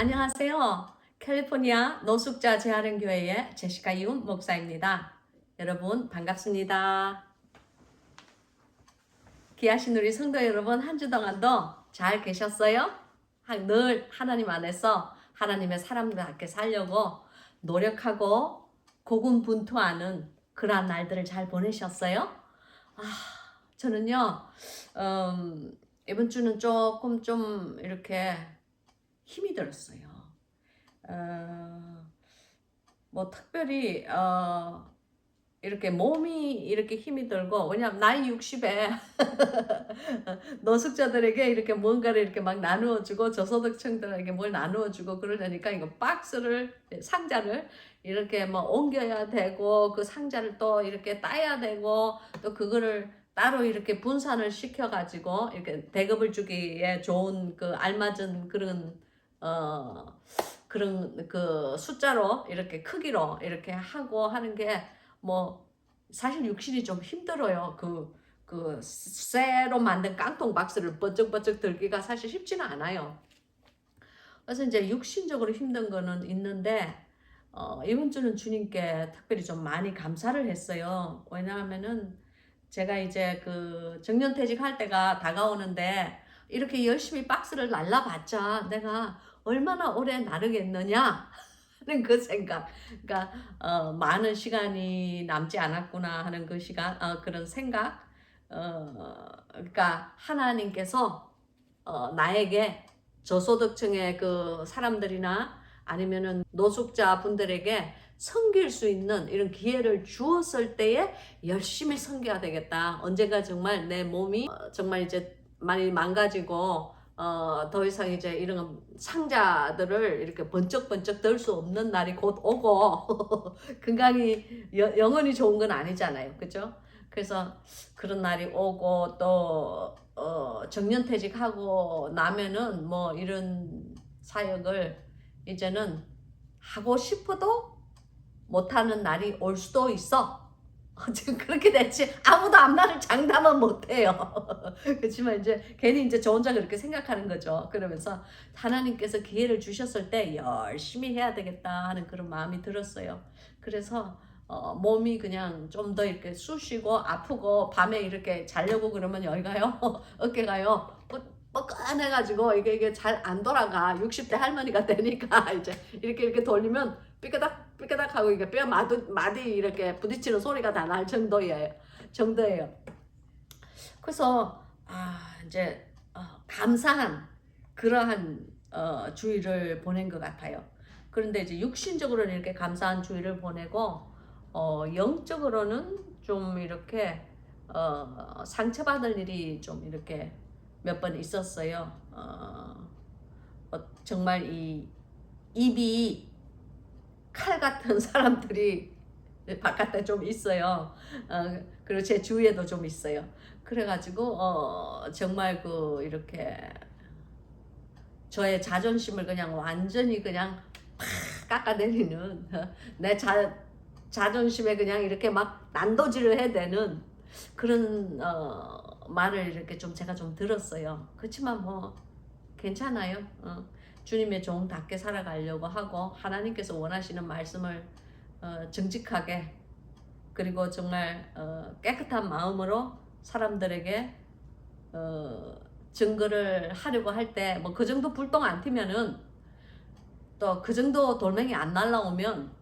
안녕하세요. 캘리포니아 노숙자 재활은교회의 제시카 이훈 목사입니다. 여러분 반갑습니다. 귀하신 우리 성도 여러분 한 주 동안도 잘 계셨어요? 늘 하나님 안에서 하나님의 사람답게 살려고 노력하고 고군분투하는 그러한 날들을 잘 보내셨어요? 저는요, 이번 주는 조금 좀 이렇게 힘이 들었어요. 뭐 특별히 이렇게 몸이 이렇게 힘이 들고, 왜냐면 나이 60에 노숙자들에게 이렇게 뭔가를 이렇게 막 나누어주고 저소득층들에게 뭘 나누어주고 그러려니까 이거 박스를 상자를 이렇게 뭐 옮겨야 되고 그 상자를 또 이렇게 따야 되고 또 그거를 따로 이렇게 분산을 시켜가지고 이렇게 대접을 주기에 좋은 그 알맞은 그런 그 숫자로 이렇게 크기로 이렇게 하고 하는 게 뭐 사실 육신이 좀 힘들어요. 그 쇠로 만든 깡통 박스를 번쩍번쩍 들기가 사실 쉽지는 않아요. 그래서 이제 육신적으로 힘든 거는 있는데 이번 주는 주님께 특별히 좀 많이 감사를 했어요. 왜냐하면은 제가 이제 그 정년퇴직 할 때가 다가오는데 이렇게 열심히 박스를 날라봤자 내가 얼마나 오래 나르겠느냐 하는 그 생각. 그러니까 많은 시간이 남지 않았구나 하는 그 시간, 그런 생각. 그러니까 하나님께서 나에게 저소득층의 그 사람들이나 아니면은 노숙자 분들에게 섬길 수 있는 이런 기회를 주었을 때에 열심히 섬겨야 되겠다. 언젠가 정말 내 몸이 정말 이제 많이 망가지고 더 이상 이제 이런 상자들을 이렇게 번쩍번쩍 들 수 없는 날이 곧 오고 건강이 영원히 좋은 건 아니잖아요. 그죠? 그래서 그런 날이 오고 또 정년퇴직하고 나면은 뭐 이런 사역을 이제는 하고 싶어도 못하는 날이 올 수도 있어. 지금 그렇게 됐지. 아무도 앞날을 장담은 못해요. 그렇지만 이제 괜히 이제 저 혼자 그렇게 생각하는 거죠. 그러면서 하나님께서 기회를 주셨을 때 열심히 해야 되겠다 하는 그런 마음이 들었어요. 그래서 몸이 그냥 좀 더 이렇게 쑤시고 아프고 밤에 이렇게 자려고 그러면 여기가요 어깨가요 뻐근해가지고 이게 잘 안 돌아가. 60대 할머니가 되니까 이제 이렇게 돌리면 삐까닥 하고 이게 뼈 마디 이렇게 부딪히는 소리가 다 날 정도예요. 그래서 이제 감사한 그러한 주의를 보낸 것 같아요. 그런데 이제 육신적으로는 이렇게 감사한 주의를 보내고 영적으로는 좀 이렇게 상처받을 일이 좀 이렇게 몇 번 있었어요. 정말 이 입이 칼 같은 사람들이 바깥에 좀 있어요. 그리고 제 주위에도 좀 있어요. 그래가지고 정말 그 이렇게 저의 자존심을 그냥 완전히 그냥 팍 깎아내리는 내 자존심에 그냥 이렇게 막 난도질을 해야 되는 그런 말을 이렇게 좀 제가 좀 들었어요. 그렇지만 뭐 괜찮아요. 주님의 종답게 살아가려고 하고 하나님께서 원하시는 말씀을 정직하게 그리고 정말 깨끗한 마음으로 사람들에게 증거를 하려고 할 때 뭐 그 정도 불똥 안 튀면은 또 그 정도 돌멩이 안 날라오면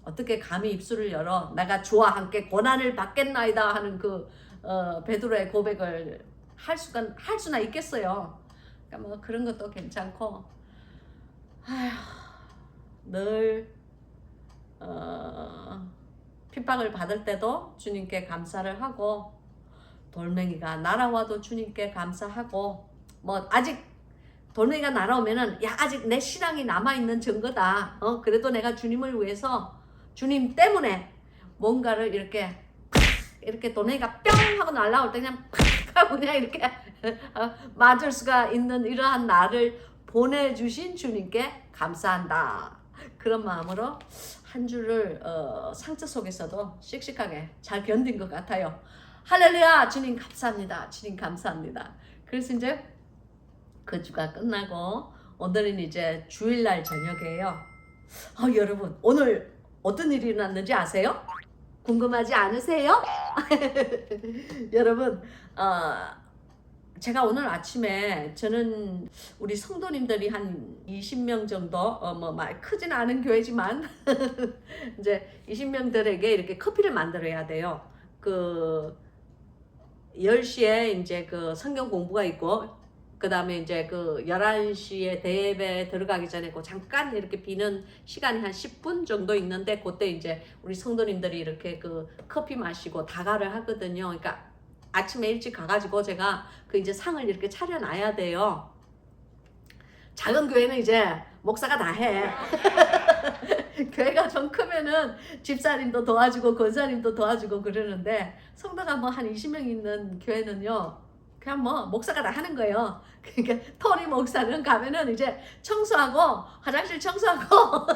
어떻게 감히 입술을 열어 내가 주와 함께 고난을 받겠나이다 하는 그 베드로의 고백을 할 수나 있겠어요. 그러니까 뭐 그런 것도 괜찮고 늘 핍박을 받을 때도 주님께 감사를 하고 돌멩이가 날아와도 주님께 감사하고 뭐 아직 돌멩이가 날아오면은 야 아직 내 신앙이 남아있는 증거다. 그래도 내가 주님을 위해서 주님 때문에 뭔가를 이렇게 돌멩이가 뿅 하고 날아올 때 그냥 팍 하고 그냥 이렇게 맞을 수가 있는 이러한 나를 보내주신 주님께 감사한다. 그런 마음으로 한 주를 상처 속에서도 씩씩하게 잘 견딘 것 같아요. 할렐루야! 주님 감사합니다. 주님 감사합니다. 그래서 이제 그 주가 끝나고 오늘은 이제 주일날 저녁이에요. 여러분 오늘 어떤 일이 일어났는지 아세요? 궁금하지 않으세요? 여러분 제가 오늘 아침에 저는 우리 성도님들이 한 20명 정도 말 크진 않은 교회지만 이제 20명들에게 이렇게 커피를 만들어야 돼요. 그 10시에 이제 그 성경 공부가 있고 그 다음에 이제 그 11시에 대예배 들어가기 전에 그 잠깐 이렇게 비는 시간이 한 10분 정도 있는데 그때 이제 우리 성도님들이 이렇게 그 커피 마시고 다가를 하거든요. 그러니까 아침에 일찍 가가지고 제가 그 이제 상을 이렇게 차려놔야 돼요. 작은 교회는 이제 목사가 다 해. 교회가 좀 크면은 집사님도 도와주고 권사님도 도와주고 그러는데 성도가 뭐 한 20명 있는 교회는요. 그냥 뭐 목사가 다 하는 거예요. 그러니까 토니 목사는 가면은 이제 청소하고 화장실 청소하고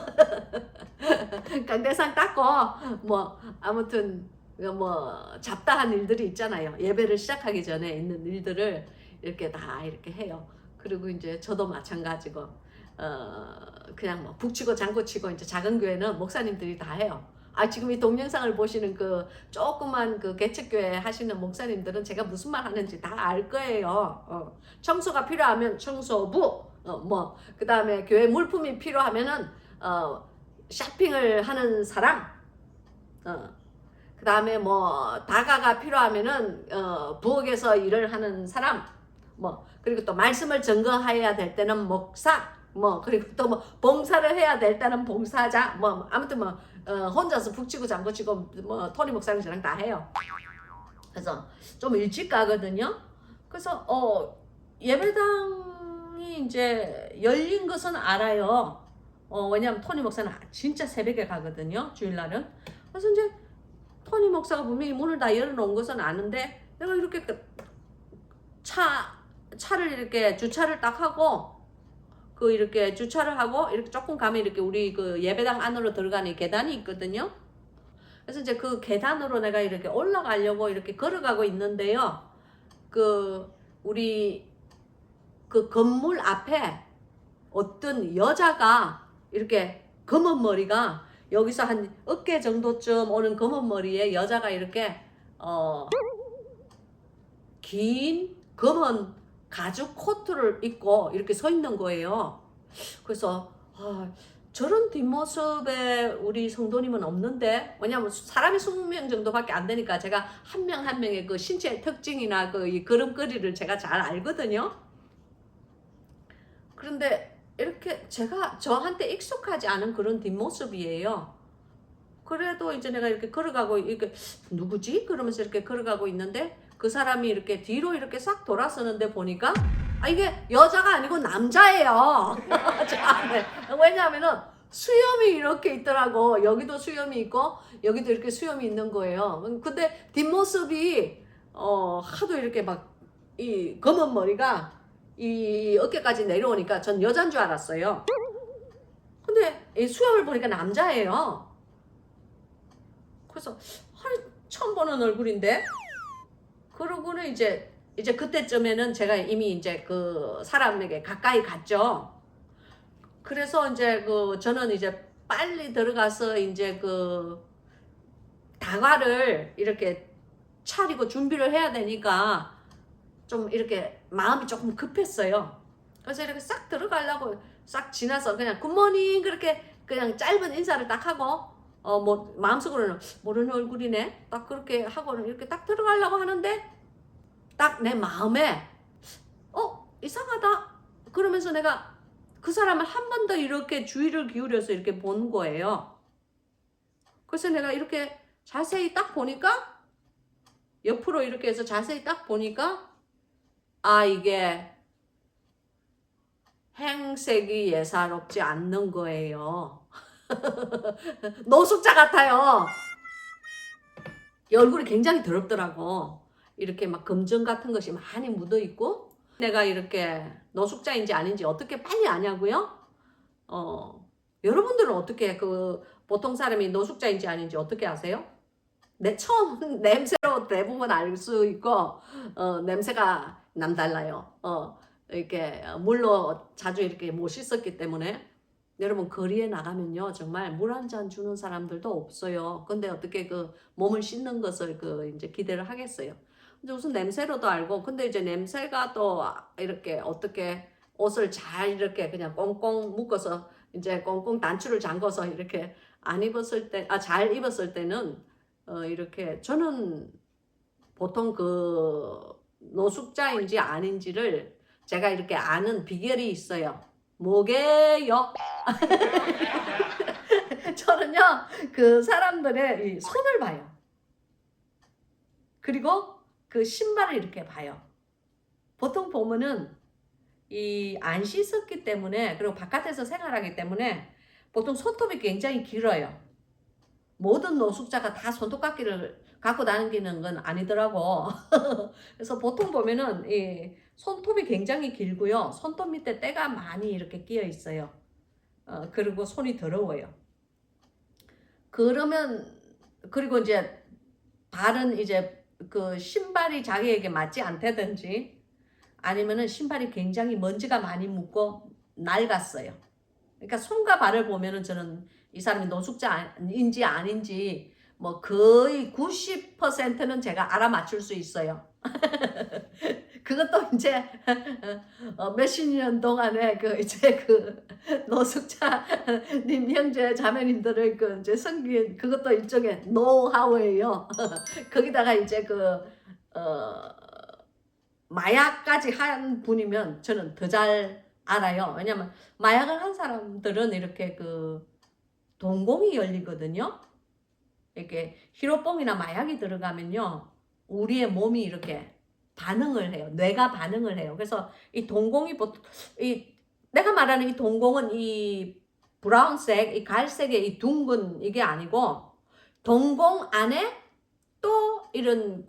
강대상 닦고 뭐 아무튼 뭐 잡다한 일들이 있잖아요. 예배를 시작하기 전에 있는 일들을 이렇게 다 이렇게 해요. 그리고 이제 저도 마찬가지고 그냥 뭐 북치고 장구치고 이제 작은 교회는 목사님들이 다 해요. 지금 이 동영상을 보시는 그 조그만 그 개척교회 하시는 목사님들은 제가 무슨 말 하는지 다 알 거예요. 청소가 필요하면 청소부, 뭐 그 다음에 교회 물품이 필요하면은 쇼핑을 하는 사람, 그 다음에 뭐 다가가 필요하면은 부엌에서 일을 하는 사람, 뭐 그리고 또 말씀을 증거해야 될 때는 목사, 뭐 그리고 또 뭐 봉사를 해야 될 때는 봉사자, 뭐 아무튼 뭐 혼자서 북치고 장구치고 뭐 토니 목사님 저랑 다 해요. 그래서 좀 일찍 가거든요. 그래서 예배당이 이제 열린 것은 알아요. 왜냐면 토니 목사는 진짜 새벽에 가거든요. 주일날은. 그래서 이제 토니 목사가 분명히 문을 다 열어놓은 것은 아는데 내가 이렇게 차를 이렇게 주차를 딱 하고 그 이렇게 주차를 하고 이렇게 조금 가면 이렇게 우리 그 예배당 안으로 들어가는 계단이 있거든요. 그래서 이제 그 계단으로 내가 이렇게 올라가려고 이렇게 걸어가고 있는데요. 그 우리 그 건물 앞에 어떤 여자가 이렇게 검은 머리가 여기서 한 어깨 정도쯤 오는 검은 머리에 여자가 이렇게 긴 검은 가죽 코트를 입고 이렇게 서 있는 거예요. 그래서 저런 뒷모습에 우리 성도님은 없는데, 왜냐면 사람이 20명 정도밖에 안 되니까 제가 한 명 한 명의 그 신체 특징이나 그 이 걸음걸이를 제가 잘 알거든요. 그런데 이렇게 제가 저한테 익숙하지 않은 그런 뒷모습이에요. 그래도 이제 내가 이렇게 걸어가고 이렇게 누구지? 그러면서 이렇게 걸어가고 있는데 그 사람이 이렇게 뒤로 이렇게 싹 돌아서는데 보니까 이게 여자가 아니고 남자예요. 왜냐하면은 수염이 이렇게 있더라고. 여기도 수염이 있고 여기도 이렇게 수염이 있는 거예요. 근데 뒷모습이 하도 이렇게 막 이 검은 머리가 이 어깨까지 내려오니까 전 여잔 줄 알았어요. 근데 이 수염을 보니까 남자예요. 그래서 처음 보는 얼굴인데, 그러고는 이제 그때쯤에는 제가 이미 이제 그 사람에게 가까이 갔죠. 그래서 이제 저는 이제 빨리 들어가서 이제 그 다과를 이렇게 차리고 준비를 해야 되니까 좀 이렇게 마음이 조금 급했어요. 그래서 이렇게 싹 들어가려고 싹 지나서 그냥 굿모닝 그렇게 그냥 짧은 인사를 딱 하고 뭐 마음속으로는 모르는 얼굴이네 딱 그렇게 하고는 이렇게 딱 들어가려고 하는데 딱 내 마음에 이상하다 그러면서 내가 그 사람을 한 번 더 이렇게 주의를 기울여서 이렇게 본 거예요. 그래서 내가 이렇게 자세히 딱 보니까 옆으로 이렇게 해서 자세히 딱 보니까 이게 행색이 예사롭지 않는 거예요. 노숙자 같아요. 이 얼굴이 굉장히 더럽더라고. 이렇게 막 검정 같은 것이 많이 묻어 있고, 내가 이렇게 노숙자인지 아닌지 어떻게 빨리 아냐고요? 여러분들은 어떻게 보통 사람이 노숙자인지 아닌지 어떻게 아세요? 처음 냄새로 대부분 알 수 있고 냄새가 남달라요. 이렇게 물로 자주 이렇게 못 씻었기 때문에 여러분 거리에 나가면요 정말 물 한 잔 주는 사람들도 없어요. 근데 어떻게 그 몸을 씻는 것을 그 이제 기대를 하겠어요. 근데 우선 냄새로도 알고 근데 이제 냄새가 또 이렇게 어떻게 옷을 잘 이렇게 그냥 꽁꽁 묶어서 이제 꽁꽁 단추를 잠궈서 이렇게 안 입었을 때 잘 입었을 때는 이렇게 저는 보통 그 노숙자인지 아닌지를 제가 이렇게 아는 비결이 있어요. 뭐게요? 저는요, 그 사람들의 이 손을 봐요. 그리고 그 신발을 이렇게 봐요. 보통 보면은 이 안 씻었기 때문에 그리고 바깥에서 생활하기 때문에 보통 손톱이 굉장히 길어요. 모든 노숙자가 다 손톱깎이를 갖고 다니는 건 아니더라고. 그래서 보통 보면은 이 손톱이 굉장히 길고요. 손톱 밑에 때가 많이 이렇게 끼어 있어요. 그리고 손이 더러워요. 그러면 그리고 이제 발은 이제 그 신발이 자기에게 맞지 않다든지 아니면은 신발이 굉장히 먼지가 많이 묻고 낡았어요. 그러니까 손과 발을 보면은 저는 이 사람이 노숙자인지 아닌지 뭐 거의 90%는 제가 알아맞힐 수 있어요. 그것도 이제 몇십 년 동안에 그 이제 그 노숙자님 형제 자매님들의 그 이제 섬긴 그것도 일종의 노하우예요. 거기다가 이제 마약까지 한 분이면 저는 더 잘 알아요. 왜냐면 마약을 한 사람들은 이렇게 그 동공이 열리거든요. 이렇게 히로뽕이나 마약이 들어가면요. 우리의 몸이 이렇게 반응을 해요. 뇌가 반응을 해요. 그래서 이 동공이 내가 말하는 이 동공은 이 브라운색, 이 갈색의 이 둥근 이게 아니고 동공 안에 또 이런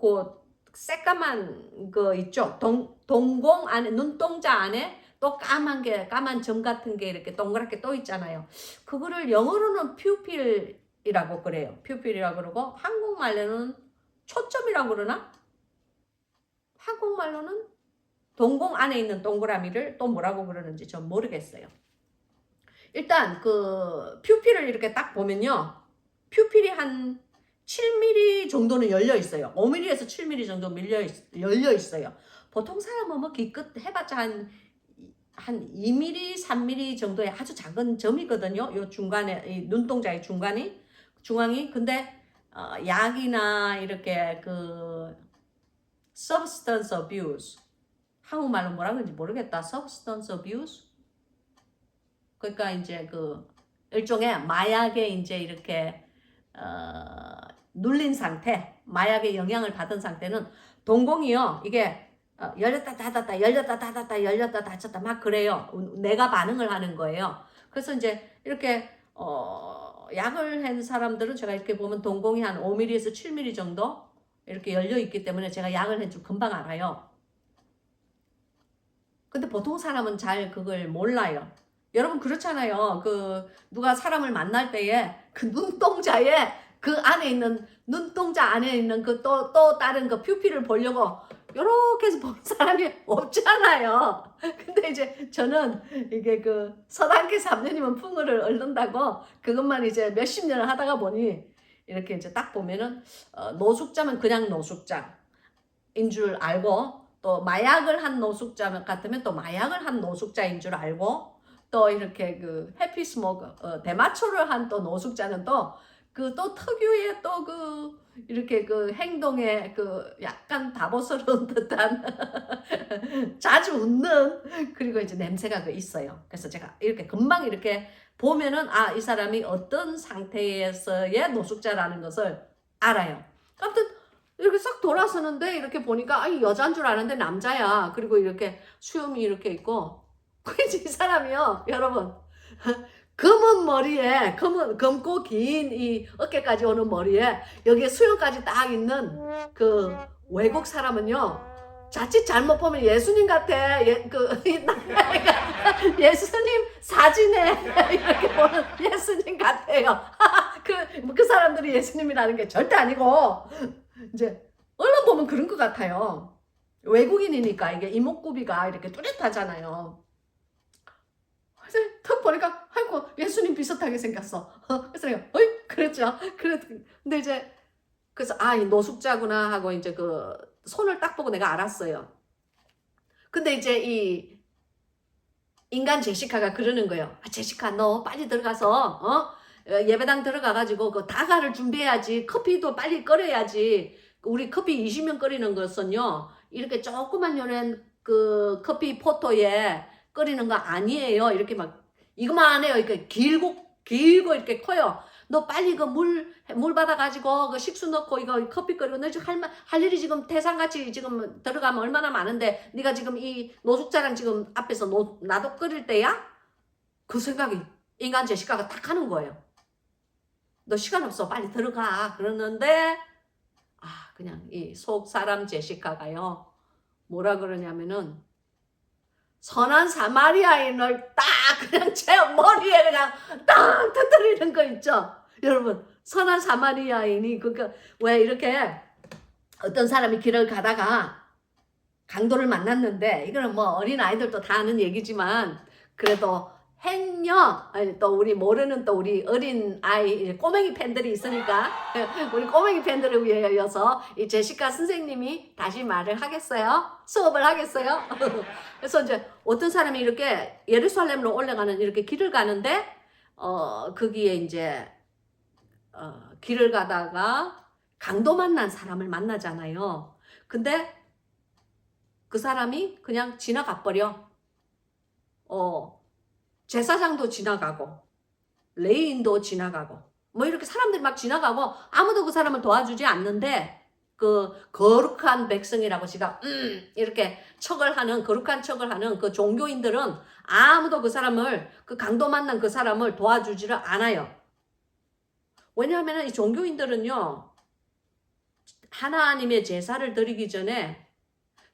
새까만 거 있죠. 동공 안에 눈동자 안에 또 까만 점 같은 게 이렇게 동그랗게 또 있잖아요. 그거를 영어로는 퓨필이라고 그래요. 퓨필이라고 그러고 한국말로는 초점이라고 그러나? 한국말로는 동공 안에 있는 동그라미를 또 뭐라고 그러는지 전 모르겠어요. 일단 그 퓨필을 이렇게 딱 보면요. 퓨필이 한 7mm 정도는 열려 있어요. 5mm에서 7mm 정도 열려 있어요. 보통 사람은 뭐 기껏 해봤자 한 2mm, 3mm 정도의 아주 작은 점이거든요. 요 중간에, 이 눈동자의 중앙이. 근데, 약이나 이렇게 substance abuse. 한국말로 뭐라 그런지 모르겠다. substance abuse. 그러니까 이제 일종의 마약에 이제 이렇게, 눌린 상태, 마약의 영향을 받은 상태는 동공이요. 이게 열렸다 닫았다 열렸다 닫았다 열렸다 닫혔다 막 그래요. 내가 반응을 하는 거예요. 그래서 이제 이렇게 약을 한 사람들은 제가 이렇게 보면 동공이 한 5mm에서 7mm 정도 이렇게 열려 있기 때문에 제가 약을 한 줄 금방 알아요. 근데 보통 사람은 잘 그걸 몰라요. 여러분 그렇잖아요. 누가 사람을 만날 때에 그 눈동자에 그 안에 있는 눈동자 안에 있는 또 다른 퓨피를 보려고 요렇게 해서 보는 사람이 없잖아요. 근데 이제 저는 이게 서당계 3년이면 풍어를 얻는다고 그것만 이제 몇십 년을 하다가 보니 이렇게 이제 딱 보면은 노숙자면 그냥 노숙자인 줄 알고 또 마약을 한 노숙자 같으면 또 마약을 한 노숙자인 줄 알고 또 이렇게 해피 스모그 대마초를 한 또 노숙자는 또 특유의 또 이렇게 행동에 약간 바보스러운 듯한 자주 웃는 그리고 이제 냄새가 있어요. 그래서 제가 이렇게 금방 이렇게 보면은 이 사람이 어떤 상태에서의 노숙자라는 것을 알아요. 아무튼 이렇게 싹 돌아서는데 이렇게 보니까 여자인 줄 아는데 남자야. 그리고 이렇게 수염이 이렇게 있고 이 사람이요, 여러분. 검은 머리에, 검고 긴 이 어깨까지 오는 머리에 여기에 수염까지 딱 있는 외국 사람은요, 자칫 잘못 보면 예수님 같아. 예수님 사진에 이렇게 보는 예수님 같아요. 그 사람들이 예수님이라는 게 절대 아니고, 이제, 언론 보면 그런 것 같아요. 외국인이니까 이게 이목구비가 이렇게 뚜렷하잖아요. 그래서 턱 보니까 아이고 예수님 비슷하게 생겼어. 그래서 내가 어이 그랬죠. 근데 이제 그래서 이 노숙자구나 하고 이제 그 손을 딱 보고 내가 알았어요. 근데 이제 이 인간 제시카가 그러는 거예요. 제시카 너 빨리 들어가서 예배당 들어가가지고 그 다가를 준비해야지. 커피도 빨리 끓여야지. 우리 커피 20명 끓이는 것은요 이렇게 조그만 요런 그 커피 포토에 끓이는 거 아니에요. 이렇게 막 이거만 해요. 이렇게 길고 이렇게 커요. 너 빨리 그 물 받아가지고 그 식수 넣고 이거 커피 끓이고 너 지금 할 일이 지금 태산같이 지금 들어가면 얼마나 많은데 네가 지금 이 노숙자랑 지금 앞에서 나도 끓일 때야? 그 생각이 인간 제시카가 딱 하는 거예요. 너 시간 없어 빨리 들어가 그러는데 그냥 이 속 사람 제시카가요 뭐라 그러냐면은 선한 사마리아인을 딱 그냥 제 머리에 그냥 딱 터뜨리는 거 있죠. 여러분 선한 사마리아인이 그러니까 왜 이렇게 어떤 사람이 길을 가다가 강도를 만났는데 이거는 뭐 어린 아이들도 다 아는 얘기지만 그래도 행여 또 우리 모르는 또 우리 어린 아이 꼬맹이 팬들이 있으니까 우리 꼬맹이 팬들을 위해서 이 제시카 선생님이 다시 말을 하겠어요? 수업을 하겠어요? 그래서 이제 어떤 사람이 이렇게 예루살렘으로 올라가는 이렇게 길을 가는데 거기에 이제 길을 가다가 강도 만난 사람을 만나잖아요. 근데 그 사람이 그냥 지나가 버려. 제사장도 지나가고 레인도 지나가고 뭐 이렇게 사람들이 막 지나가고 아무도 그 사람을 도와주지 않는데 그 거룩한 백성이라고 제가 이렇게 척을 하는 거룩한 척을 하는 그 종교인들은 아무도 그 사람을 그 강도 만난 그 사람을 도와주지를 않아요. 왜냐하면 이 종교인들은요 하나님의 제사를 드리기 전에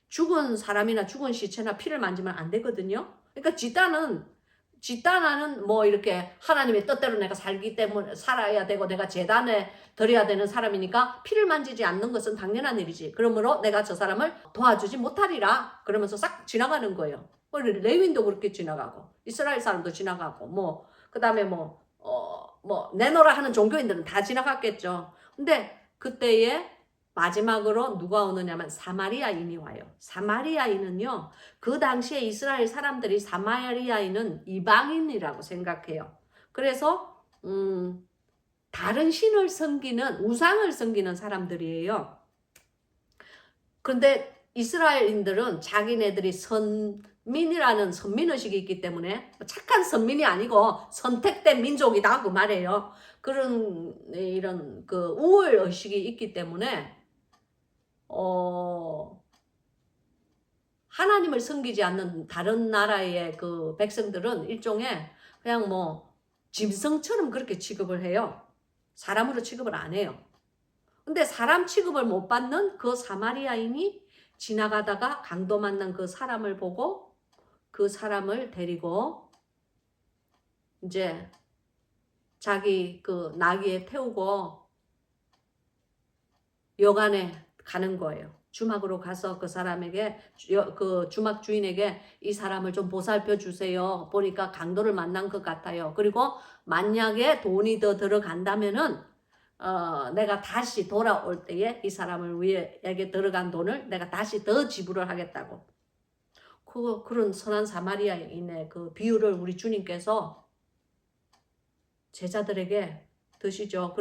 죽은 사람이나 죽은 시체나 피를 만지면 안 되거든요. 그러니까 집단은 뭐 이렇게 하나님의 뜻대로 내가 살기 때문에 살아야 되고 내가 제단에 드려야 되는 사람이니까 피를 만지지 않는 것은 당연한 일이지. 그러므로 내가 저 사람을 도와주지 못하리라 그러면서 싹 지나가는 거예요. 레윈도 그렇게 지나가고 이스라엘 사람도 지나가고 뭐 그다음에 뭐 내노라 하는 종교인들은 다 지나갔겠죠. 근데 그때에 마지막으로 누가 오느냐면 사마리아인이 와요. 사마리아인은요. 그 당시에 이스라엘 사람들이 사마리아인은 이방인이라고 생각해요. 그래서 다른 신을 섬기는 우상을 섬기는 사람들이에요. 그런데 이스라엘인들은 자기네들이 선민이라는 선민의식이 있기 때문에 착한 선민이 아니고 선택된 민족이다 그 말이에요. 그런 이런 그 우월의식이 있기 때문에 하나님을 섬기지 않는 다른 나라의 그 백성들은 일종의 그냥 뭐 짐승처럼 그렇게 취급을 해요. 사람으로 취급을 안 해요. 근데 사람 취급을 못 받는 그 사마리아인이 지나가다가 강도 만난 그 사람을 보고 그 사람을 데리고 이제 자기 그 나귀에 태우고 여관에 가는 거예요. 주막으로 가서 그 사람에게 그 주막 주인에게 이 사람을 좀 보살펴 주세요. 보니까 강도를 만난 것 같아요. 그리고 만약에 돈이 더 들어간다면은 내가 다시 돌아올 때에 이 사람을 위해에게 들어간 돈을 내가 다시 더 지불을 하겠다고. 그런 선한 사마리아인의 그 비유를 우리 주님께서 제자들에게 드시죠.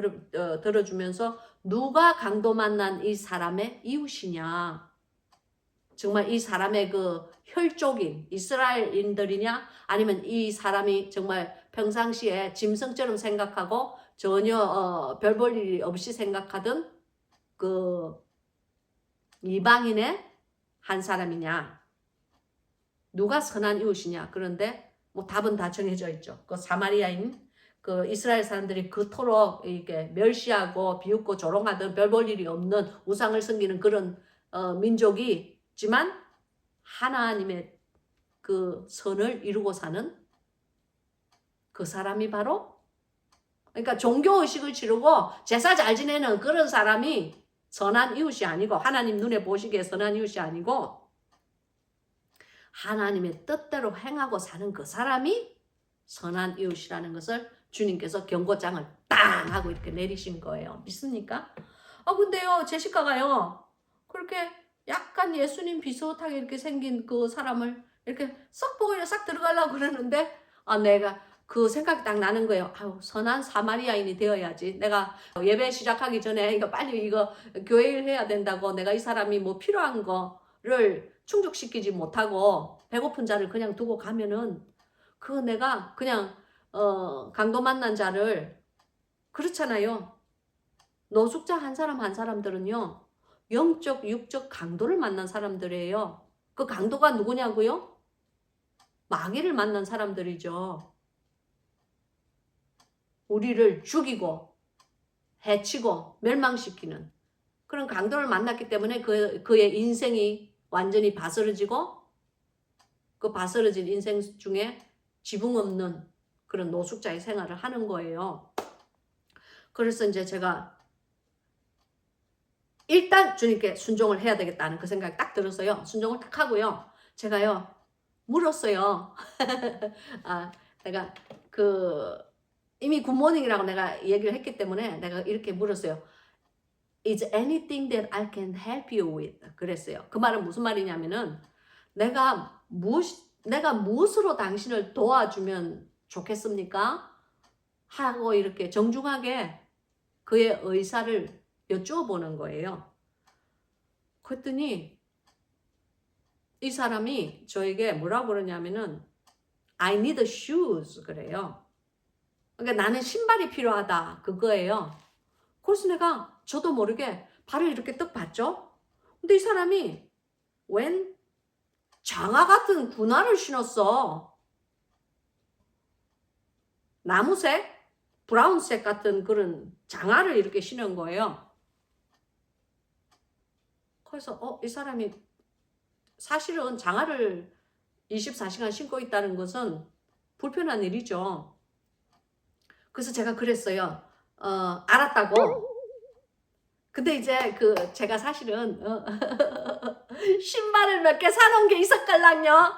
들어주면서 누가 강도 만난 이 사람의 이웃이냐. 정말 이 사람의 그 혈족인 이스라엘인들이냐 아니면 이 사람이 정말 평상시에 짐승처럼 생각하고 전혀 별 볼 일이 없이 생각하던 그 이방인의 한 사람이냐. 누가 선한 이웃이냐. 그런데 뭐 답은 다 정해져 있죠. 그 사마리아인 그 이스라엘 사람들이 그토록 이렇게 멸시하고 비웃고 조롱하던 별 볼 일이 없는 우상을 섬기는 그런 민족이지만 하나님의 그 선을 이루고 사는 그 사람이 바로 그러니까 종교의식을 치르고 제사 잘 지내는 그런 사람이 선한 이웃이 아니고 하나님 눈에 보시기에 선한 이웃이 아니고 하나님의 뜻대로 행하고 사는 그 사람이 선한 이웃이라는 것을 주님께서 경고장을 땅 하고 이렇게 내리신 거예요. 믿습니까? 근데요 제시카가요 그렇게 약간 예수님 비슷하게 이렇게 생긴 그 사람을 이렇게 싹 보고 싹 들어가려고 그러는데 내가 그 생각이 딱 나는 거예요. 선한 사마리아인이 되어야지. 내가 예배 시작하기 전에 이거 빨리 이거 교회 일 해야 된다고 내가 이 사람이 뭐 필요한 거를 충족시키지 못하고 배고픈 자를 그냥 두고 가면은 내가 그냥 강도 만난 자를 그렇잖아요. 노숙자 한 사람 한 사람들은요. 영적 육적 강도를 만난 사람들이에요. 그 강도가 누구냐고요? 마귀를 만난 사람들이죠. 우리를 죽이고 해치고 멸망시키는 그런 강도를 만났기 때문에 그의 인생이 완전히 바스러지고 그 바스러진 인생 중에 지붕 없는 그런 노숙자의 생활을 하는 거예요. 그래서 이제 제가 일단 주님께 순종을 해야 되겠다는 그 생각이 딱 들었어요. 순종을 딱 하고요. 제가요 물었어요. 내가 이미 굿모닝이라고 내가 얘기를 했기 때문에 내가 이렇게 물었어요. Is anything that I can help you with? 그랬어요. 그 말은 무슨 말이냐면은 내가 무엇으로 당신을 도와주면 좋겠습니까? 하고 이렇게 정중하게 그의 의사를 여쭈어보는 거예요. 그랬더니 이 사람이 저에게 뭐라고 그러냐면은 I need shoes 그래요. 그러니까 나는 신발이 필요하다 그거예요. 그래서 내가 저도 모르게 발을 이렇게 떡 봤죠. 근데 이 사람이 웬 장화 같은 군화를 신었어. 나무색, 브라운색 같은 그런 장화를 이렇게 신은 거예요. 그래서 이 사람이 사실은 장화를 24시간 신고 있다는 것은 불편한 일이죠. 그래서 제가 그랬어요. 알았다고. 근데 이제 제가 사실은 신발을 몇 개 사놓은 게 있었걸랑요.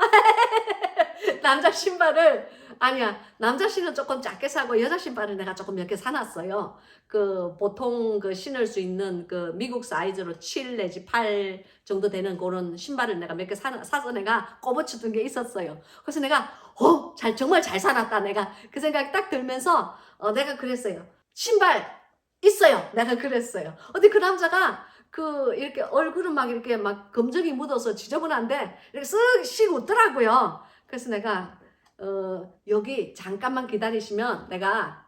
남자 신발을 아니야. 남자 신은 조금 작게 사고 여자 신발을 내가 조금 몇 개 사놨어요. 보통 신을 수 있는 미국 사이즈로 7 내지 8 정도 되는 그런 신발을 내가 몇 개 사서 내가 꼽아치던 게 있었어요. 그래서 내가 정말 잘 사놨다. 내가 그 생각이 딱 들면서 내가 그랬어요. 신발 있어요. 내가 그랬어요. 근데 그 남자가 이렇게 얼굴은 막 이렇게 막 검정이 묻어서 지저분한데 이렇게 쓱씩 웃더라고요. 그래서 내가 여기 잠깐만 기다리시면 내가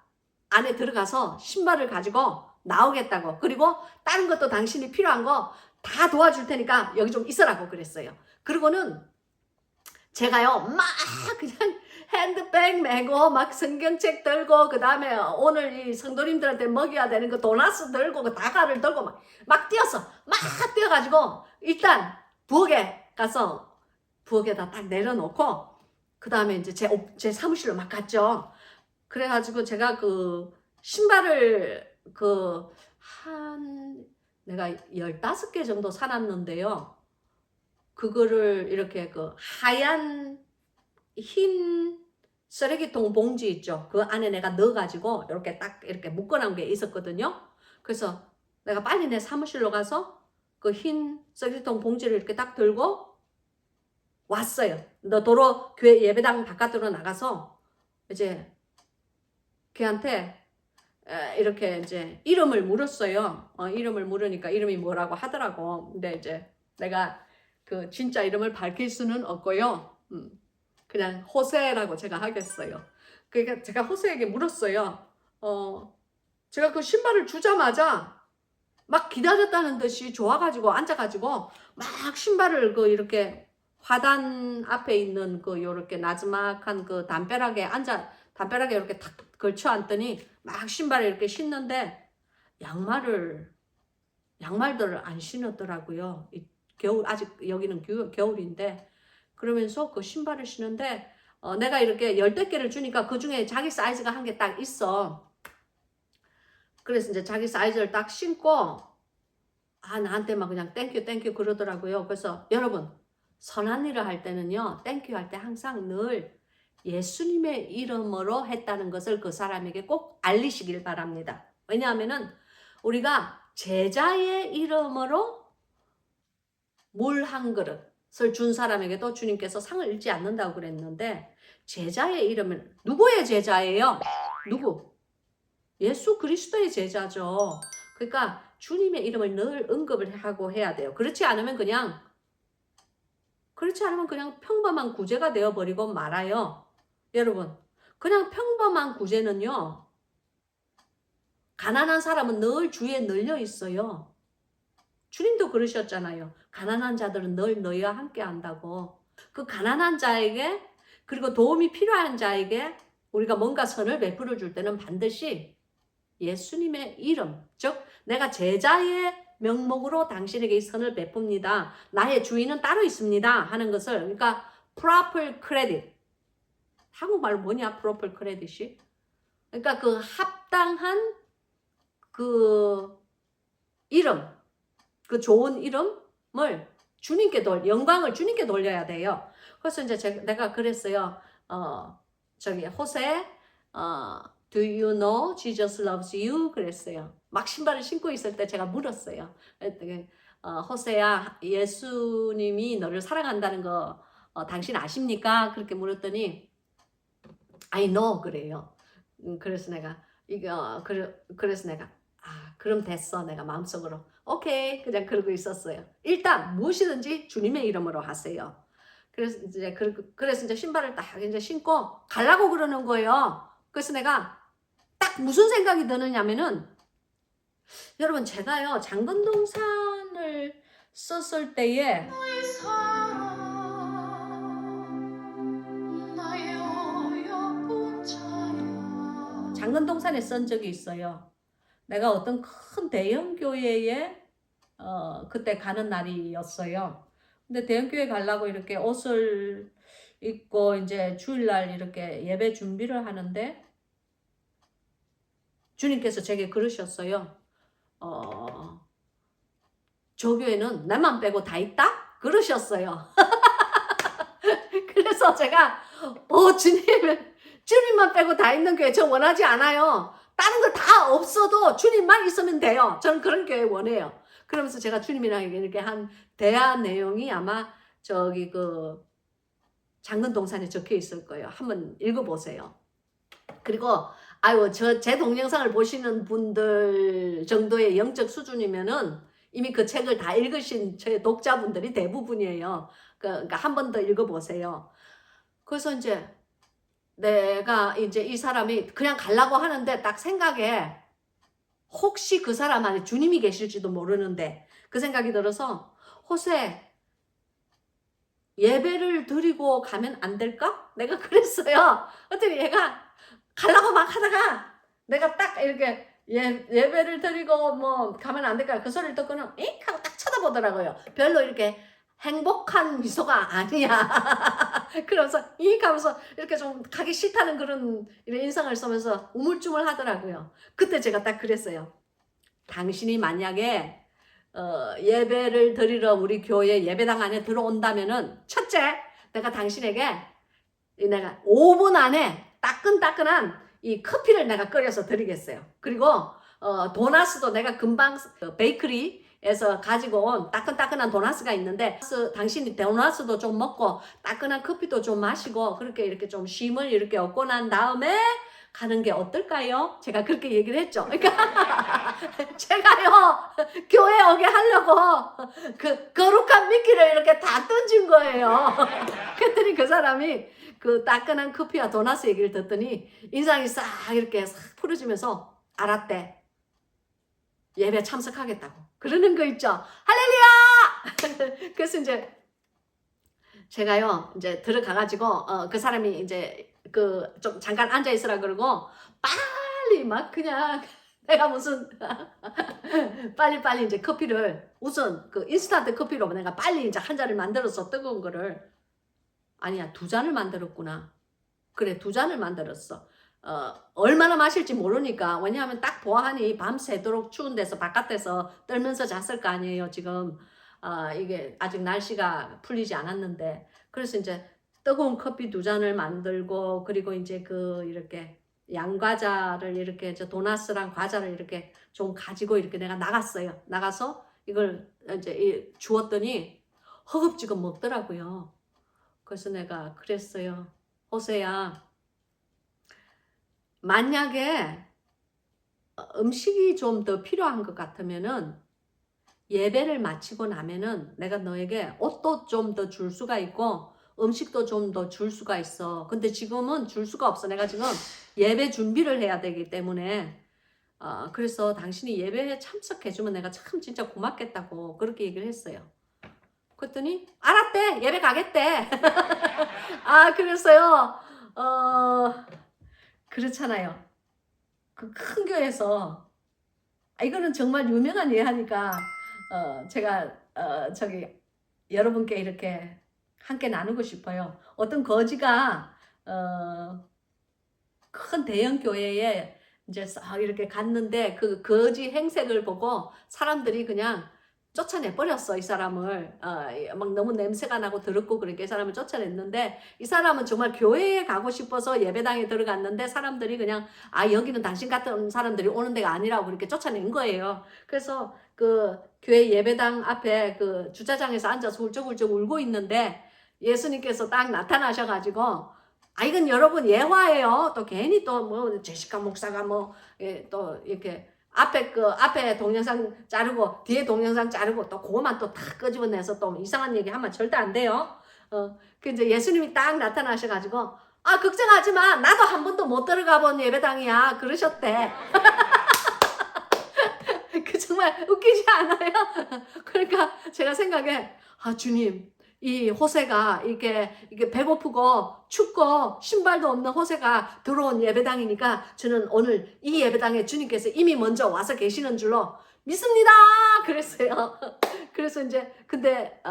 안에 들어가서 신발을 가지고 나오겠다고. 그리고 다른 것도 당신이 필요한 거 다 도와줄 테니까 여기 좀 있으라고 그랬어요. 그리고는 제가요 막 그냥 핸드백 메고 막 성경책 들고 그 다음에 오늘 이 성도님들한테 먹여야 되는 거 도나스 들고 그 다가를 들고 막 뛰었어. 막 뛰어가지고 일단 부엌에 가서 부엌에다 딱 내려놓고 그 다음에 이제 제 사무실로 막 갔죠. 그래가지고 제가 신발을 내가 15개 정도 사놨는데요. 그거를 이렇게 하얀 흰 쓰레기통 봉지 있죠. 그 안에 내가 넣어가지고 이렇게 딱 이렇게 묶어놓은 게 있었거든요. 그래서 내가 빨리 내 사무실로 가서 그 흰 쓰레기통 봉지를 이렇게 딱 들고 왔어요. 도로 교회 예배당 바깥으로 나가서 이제 걔한테 이렇게 이제 이름을 물었어요. 이름을 물으니까 이름이 뭐라고 하더라고. 근데 이제 내가 진짜 이름을 밝힐 수는 없고요. 그냥 호세라고 제가 하겠어요. 그러니까 제가 호세에게 물었어요. 제가 그 신발을 주자마자 막 기다렸다는 듯이 좋아가지고 앉아가지고 막 신발을 이렇게 화단 앞에 있는 요렇게 나지막한 담벼락에 이렇게 탁 걸쳐 앉더니 막 신발을 이렇게 신는데 양말들을 안 신었더라고요. 겨울 아직 여기는 겨울인데 그러면서 그 신발을 신는데 내가 이렇게 10개를 주니까 그 중에 자기 사이즈가 한 개 딱 있어. 그래서 이제 자기 사이즈를 딱 신고 나한테 막 그냥 땡큐 그러더라고요. 그래서 여러분, 선한 일을 할 때는요, 땡큐 할 때 항상 늘 예수님의 이름으로 했다는 것을 그 사람에게 꼭 알리시길 바랍니다. 왜냐하면은 우리가 제자의 이름으로 물 한 그릇을 준 사람에게도 주님께서 상을 잃지 않는다고 그랬는데, 제자의 이름은 누구의 제자예요? 누구? 예수 그리스도의 제자죠. 그러니까 주님의 이름을 늘 언급을 하고 해야 돼요. 그렇지 않으면 그냥 평범한 구제가 되어버리고 말아요. 여러분, 그냥 평범한 구제는요, 가난한 사람은 늘 주위에 널려 있어요. 주님도 그러셨잖아요. 가난한 자들은 늘 너희와 함께 한다고. 그 가난한 자에게, 그리고 도움이 필요한 자에게 우리가 뭔가 선을 베풀어 줄 때는 반드시 예수님의 이름, 즉 내가 제자의 명목으로 당신에게 이 선을 베풉니다. 나의 주인은 따로 있습니다. 하는 것을, 그러니까 proper credit. 한국말로 뭐냐? proper credit이? 그러니까 그 합당한 그 이름, 그 좋은 이름을 주님께 영광을 주님께 돌려야 돼요. 그래서 이제 내가 그랬어요. 호세, Do you know Jesus loves you? 그랬어요. 막 신발을 신고 있을 때 제가 물었어요. 호세야, 예수님이 너를 사랑한다는 거 당신 아십니까? 그렇게 물었더니 I know 그래요. 그래서 내가 그래서 내가 그럼 됐어. 내가 마음속으로 오케이 그냥 그러고 있었어요. 일단 무엇이든지 주님의 이름으로 하세요. 그래서 이제 신발을 딱 이제 신고 가려고 그러는 거예요. 그래서 내가 딱 무슨 생각이 드느냐면은, 여러분, 제가요 장근동산을 썼을 때에 장근동산에 쓴 적이 있어요. 내가 어떤 큰 대형 교회에 그때 가는 날이었어요. 근데 대형 교회 가려고 이렇게 옷을 입고 이제 주일날 이렇게 예배 준비를 하는데 주님께서 제게 그러셨어요. 저 교회는 나만 빼고 다 있다? 그러셨어요. 그래서 제가 주님만 빼고 다 있는 교회 저 원하지 않아요. 다른 거 다 없어도 주님만 있으면 돼요. 저는 그런 교회 원해요. 그러면서 제가 주님이랑 이렇게 한 대화 내용이 아마 그 장근동산에 적혀 있을 거예요. 한번 읽어보세요. 그리고 제 동영상을 보시는 분들 정도의 영적 수준이면은 이미 그 책을 다 읽으신 제 독자분들이 대부분이에요. 그러니까 한 번 더 읽어보세요. 그래서 이제 내가 이제 이 사람이 그냥 가려고 하는데 딱 생각에 혹시 그 사람 안에 주님이 계실지도 모르는데 그 생각이 들어서 호세 예배를 드리고 가면 안 될까? 내가 그랬어요. 어떻게 얘가 가려고 막 하다가 내가 딱 이렇게 예배를 드리고 뭐 가면 안 될까? 그 소리를 듣고는 잉? 하고 딱 쳐다보더라고요. 별로 이렇게 행복한 미소가 아니야. 그러면서 잉? 하면서 이렇게 좀 가기 싫다는 그런 인상을 쓰면서 우물쭈물 하더라고요. 그때 제가 딱 그랬어요. 당신이 만약에 예배를 드리러 우리 교회 예배당 안에 들어온다면은 첫째, 내가 당신에게 내가 5분 안에 따끈따끈한 이 커피를 내가 끓여서 드리겠어요. 그리고 도나스도 내가 금방 베이커리에서 가지고 온 따끈따끈한 도나스가 있는데 당신이 도나스도 좀 먹고 따끈한 커피도 좀 마시고 그렇게 이렇게 좀 쉼을 이렇게 얻고 난 다음에 가는 게 어떨까요? 제가 그렇게 얘기를 했죠. 그러니까 제가요 교회 오게 하려고 그 거룩한 미끼를 이렇게 다 던진 거예요. 그랬더니 그 사람이 그 따끈한 커피와 도나스 얘기를 듣더니 인상이 싹 이렇게 싹 풀어지면서 알았대. 예배 참석하겠다고. 그러는 거 있죠. 할렐루야! 그래서 이제 제가요 이제 들어가가지고 그 사람이 이제 좀 잠깐 앉아 있으라 그러고 빨리 막 그냥 내가 무슨 빨리 이제 커피를 우선 그 인스턴트 커피로 내가 빨리 이제 한 잔을 만들어서 뜨거운 거를 아니야 2잔을 만들었구나. 그래 2잔을 만들었어. 얼마나 마실지 모르니까. 왜냐하면 딱 보아하니 밤새도록 추운 데서 바깥에서 떨면서 잤을 거 아니에요. 지금 이게 아직 날씨가 풀리지 않았는데. 그래서 이제 뜨거운 커피 2잔을 만들고, 그리고 이제 이렇게 양과자를 이렇게 도나스랑 과자를 이렇게 좀 가지고 이렇게 내가 나갔어요. 나가서 이걸 이제 주었더니 허겁지겁 먹더라고요. 그래서 내가 그랬어요. 호세야, 만약에 음식이 좀 더 필요한 것 같으면은 예배를 마치고 나면은 내가 너에게 옷도 좀 더 줄 수가 있고 음식도 좀 더 줄 수가 있어. 근데 지금은 줄 수가 없어. 내가 지금 예배 준비를 해야 되기 때문에 그래서 당신이 예배에 참석해주면 내가 참 진짜 고맙겠다고 그렇게 얘기를 했어요. 그랬더니 알았대. 예배 가겠대. 그랬어요. 그렇잖아요. 그 큰 교회에서 이거는 정말 유명한 예하니까 제가 저기 여러분께 이렇게 함께 나누고 싶어요. 어떤 거지가 큰 대형 교회에 이제 싹 이렇게 갔는데 그 거지 행색을 보고 사람들이 그냥 쫓아내 버렸어. 이 사람을 막 너무 냄새가 나고 더럽고 그러니까 이 사람을 쫓아냈는데, 이 사람은 정말 교회에 가고 싶어서 예배당에 들어갔는데 사람들이 그냥 여기는 당신 같은 사람들이 오는 데가 아니라고 그렇게 쫓아낸 거예요. 그래서 그 교회 예배당 앞에 그 주차장에서 앉아서 훌쩍훌쩍 울고 있는데 예수님께서 딱 나타나셔가지고 이건 여러분 예화예요. 또 괜히 또 뭐 제시카 목사가 또 이렇게 앞에 동영상 자르고 뒤에 동영상 자르고 또 그거만 또 다 끄집어내서 또 이상한 얘기 하면 절대 안 돼요. 그 이제 예수님이 딱 나타나셔가지고 걱정하지 마. 나도 한 번도 못 들어가 본 예배당이야. 그러셨대. 그 정말 웃기지 않아요? 그러니까 제가 생각에 주님, 이 호세가 이게 배고프고 춥고 신발도 없는 호세가 들어온 예배당이니까 저는 오늘 이 예배당에 주님께서 이미 먼저 와서 계시는 줄로 믿습니다. 그랬어요. 그래서 이제 근데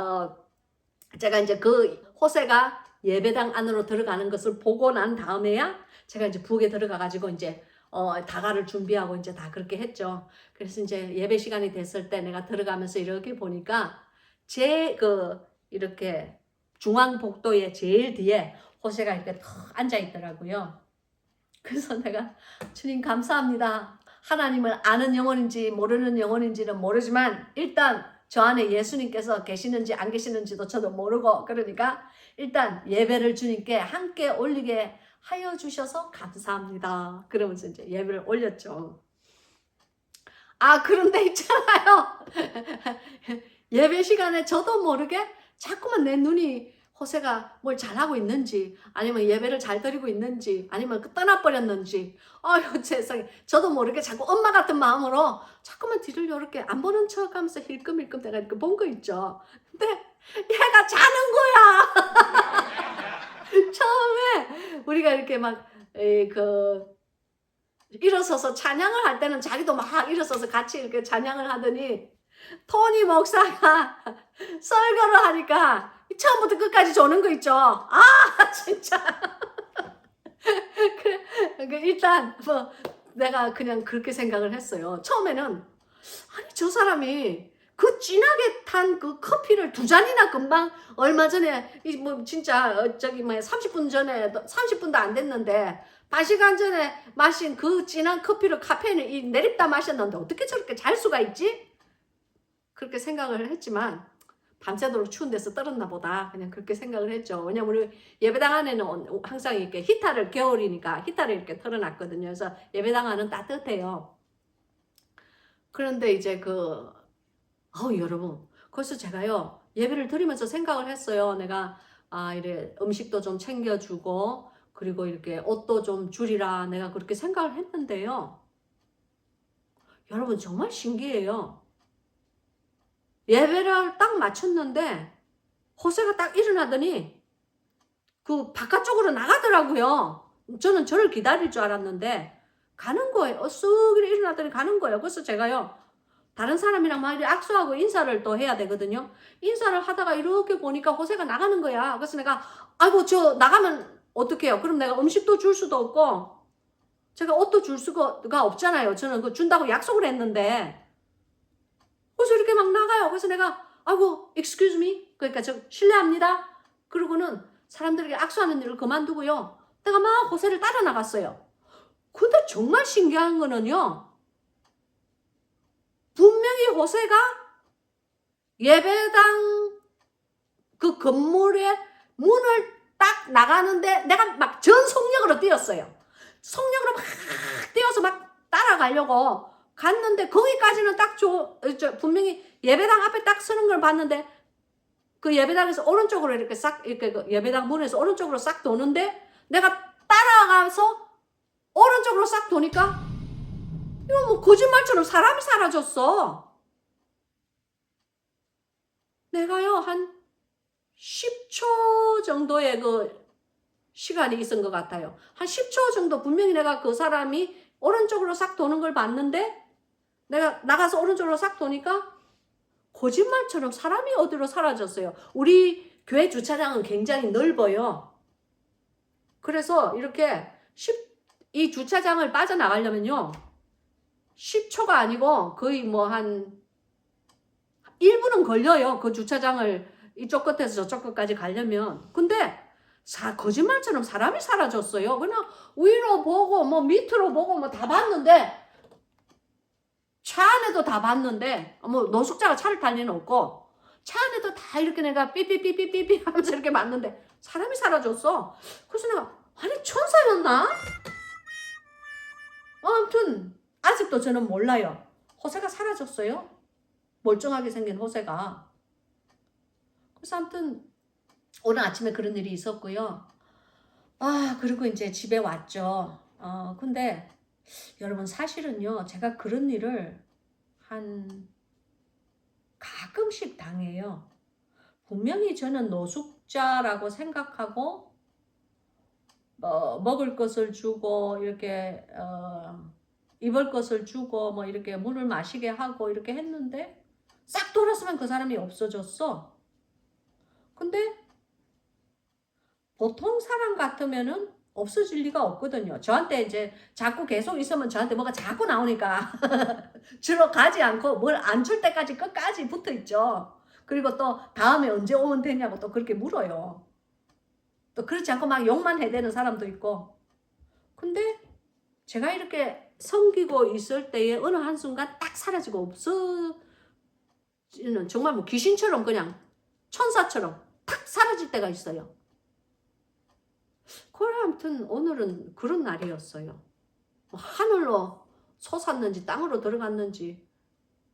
제가 이제 그 호세가 예배당 안으로 들어가는 것을 보고 난 다음에야 제가 이제 부엌에 들어가 가지고 이제 다가를 준비하고 이제 다 그렇게 했죠. 그래서 이제 예배 시간이 됐을 때 내가 들어가면서 이렇게 보니까 이렇게 중앙 복도의 제일 뒤에 호세가 이렇게 탁 앉아 있더라고요. 그래서 내가 주님 감사합니다. 하나님을 아는 영혼인지 모르는 영혼인지는 모르지만 일단 저 안에 예수님께서 계시는지 안 계시는지도 저도 모르고, 그러니까 일단 예배를 주님께 함께 올리게 하여 주셔서 감사합니다. 그러면서 이제 예배를 올렸죠. 그런데 있잖아요. 예배 시간에 저도 모르게 자꾸만 내 눈이 호세가 뭘 잘하고 있는지 아니면 예배를 잘 드리고 있는지 아니면 떠나버렸는지 세상에 저도 모르게 자꾸 엄마 같은 마음으로 자꾸만 뒤를 이렇게 안 보는 척 하면서 힐끔힐끔 내가 이렇게 본 거 있죠. 근데 얘가 자는 거야. 처음에 우리가 이렇게 막 일어서서 찬양을 할 때는 자기도 막 일어서서 같이 이렇게 찬양을 하더니 토니 목사가 설교를 하니까 처음부터 끝까지 조는 거 있죠. 진짜. 일단 내가 그냥 그렇게 생각을 했어요. 처음에는 저 사람이 그 진하게 탄 그 커피를 2잔이나 금방 얼마 전에 진짜 30분 전에 30분도 안 됐는데 4시간 전에 마신 그 진한 커피를 카페인을 내립다 마셨는데 어떻게 저렇게 잘 수가 있지? 그렇게 생각을 했지만 밤새도록 추운 데서 떨었나 보다 그냥 그렇게 생각을 했죠. 왜냐면 우리 예배당 안에는 항상 이렇게 히터를 겨울이니까 히터를 이렇게 틀어놨거든요. 그래서 예배당 안은 따뜻해요. 그런데 이제 여러분, 그래서 제가요 예배를 드리면서 생각을 했어요. 내가 이래 음식도 좀 챙겨주고 그리고 이렇게 옷도 좀 줄이라 내가 그렇게 생각을 했는데요. 여러분 정말 신기해요. 예배를 딱 마쳤는데 호세가 딱 일어나더니 그 바깥쪽으로 나가더라고요. 저는 저를 기다릴 줄 알았는데 가는 거예요. 쓱 일어나더니 가는 거예요. 그래서 제가요 다른 사람이랑 막 이렇게 악수하고 인사를 또 해야 되거든요. 인사를 하다가 이렇게 보니까 호세가 나가는 거야. 그래서 내가 저 나가면 어떡해요? 그럼 내가 음식도 줄 수도 없고 제가 옷도 줄 수가 없잖아요. 저는 그 준다고 약속을 했는데. 그래서 이렇게 막 나가요. 그래서 내가 아이고 excuse me 그러니까 저 실례합니다. 그러고는 사람들에게 악수하는 일을 그만두고요. 내가 막 호세를 따라 나갔어요. 근데 정말 신기한 거는요. 분명히 호세가 예배당 그 건물의 문을 딱 나가는데 내가 막 전속력으로 뛰었어요. 속력으로 막 뛰어서 막 따라가려고 갔는데 거기까지는 딱 분명히 예배당 앞에 딱 서는 걸 봤는데 그 예배당에서 오른쪽으로 이렇게 싹 이렇게 그 예배당 문에서 오른쪽으로 싹 도는데 내가 따라가서 오른쪽으로 싹 도니까 이거 뭐 거짓말처럼 사람이 사라졌어. 내가요 한 10초 정도의 그 시간이 있은 것 같아요. 한 10초 정도 분명히 내가 그 사람이 오른쪽으로 싹 도는 걸 봤는데 내가 나가서 오른쪽으로 싹 도니까 거짓말처럼 사람이 어디로 사라졌어요. 우리 교회 주차장은 굉장히 넓어요. 그래서 이렇게 이 주차장을 빠져나가려면요. 10초가 아니고 거의 뭐 한 1분은 걸려요. 그 주차장을 이쪽 끝에서 저쪽 끝까지 가려면. 근데 거짓말처럼 사람이 사라졌어요. 그냥 위로 보고 뭐 밑으로 보고 뭐 다 봤는데 차 안에도 다 봤는데 뭐 노숙자가 차를 탈 리는 없고 차 안에도 다 이렇게 내가 삐삐삐삐삐삐 하면서 이렇게 봤는데 사람이 사라졌어. 그래서 내가 아니 천사였나? 아무튼 아직도 저는 몰라요. 호세가 사라졌어요. 멀쩡하게 생긴 호세가. 그래서 아무튼 오늘 아침에 그런 일이 있었고요. 그리고 이제 집에 왔죠. 근데 여러분 사실은요. 제가 그런 일을 가끔씩 당해요. 분명히 저는 노숙자라고 생각하고 먹을 것을 주고 이렇게 입을 것을 주고 뭐 이렇게 물을 마시게 하고 이렇게 했는데 싹 돌았으면 그 사람이 없어졌어. 근데 보통 사람 같으면은 없어질 리가 없거든요. 저한테 이제 자꾸 계속 있으면 저한테 뭐가 자꾸 나오니까 주로 가지 않고 뭘 안 줄 때까지 끝까지 붙어 있죠. 그리고 또 다음에 언제 오면 되냐고 또 그렇게 물어요. 또 그렇지 않고 막 욕만 해대는 사람도 있고. 근데 제가 이렇게 섬기고 있을 때에 어느 한순간 딱 사라지고 없어지는 정말 뭐 귀신처럼 그냥 천사처럼 탁 사라질 때가 있어요. 그래 아무튼 오늘은 그런 날이었어요. 하늘로 솟았는지 땅으로 들어갔는지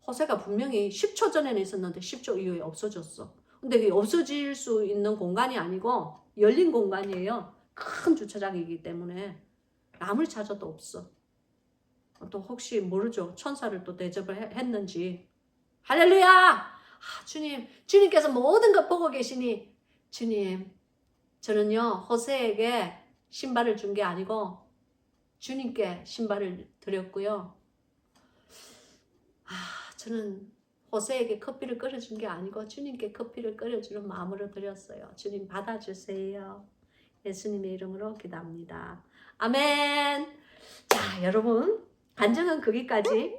호세가 분명히 10초 전에는 있었는데 10초 이후에 없어졌어. 근데 그게 없어질 수 있는 공간이 아니고 열린 공간이에요. 큰 주차장이기 때문에 아무리 찾아도 없어. 또 혹시 모르죠. 천사를 또 대접을 했는지. 할렐루야! 주님께서 모든 것 보고 계시니 주님 저는요 호세에게 신발을 준 게 아니고 주님께 신발을 드렸고요. 저는 호세에게 커피를 끓여준 게 아니고 주님께 커피를 끓여주는 마음으로 드렸어요. 주님 받아주세요. 예수님의 이름으로 기도합니다. 아멘. 자 여러분 간증은 거기까지.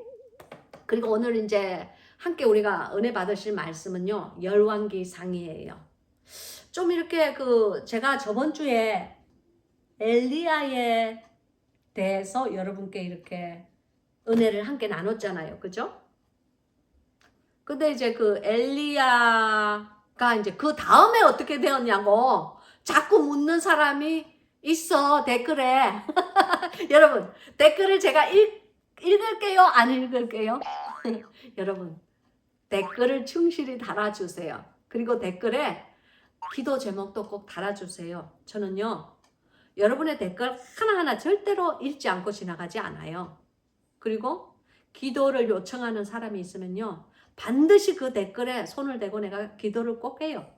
그리고 오늘 이제 함께 우리가 은혜 받으실 말씀은요 열왕기상이에요. 좀 이렇게 제가 저번 주에 엘리야에 대해서 여러분께 이렇게 은혜를 함께 나눴잖아요. 그죠? 근데 이제 엘리야가 이제 그 다음에 어떻게 되었냐고 자꾸 묻는 사람이 있어 댓글에. 여러분 댓글을 제가 읽을게요? 안 읽을게요? 여러분 댓글을 충실히 달아주세요. 그리고 댓글에 기도 제목도 꼭 달아주세요. 저는요 여러분의 댓글 하나하나 절대로 읽지 않고 지나가지 않아요. 그리고 기도를 요청하는 사람이 있으면요 반드시 그 댓글에 손을 대고 내가 기도를 꼭 해요.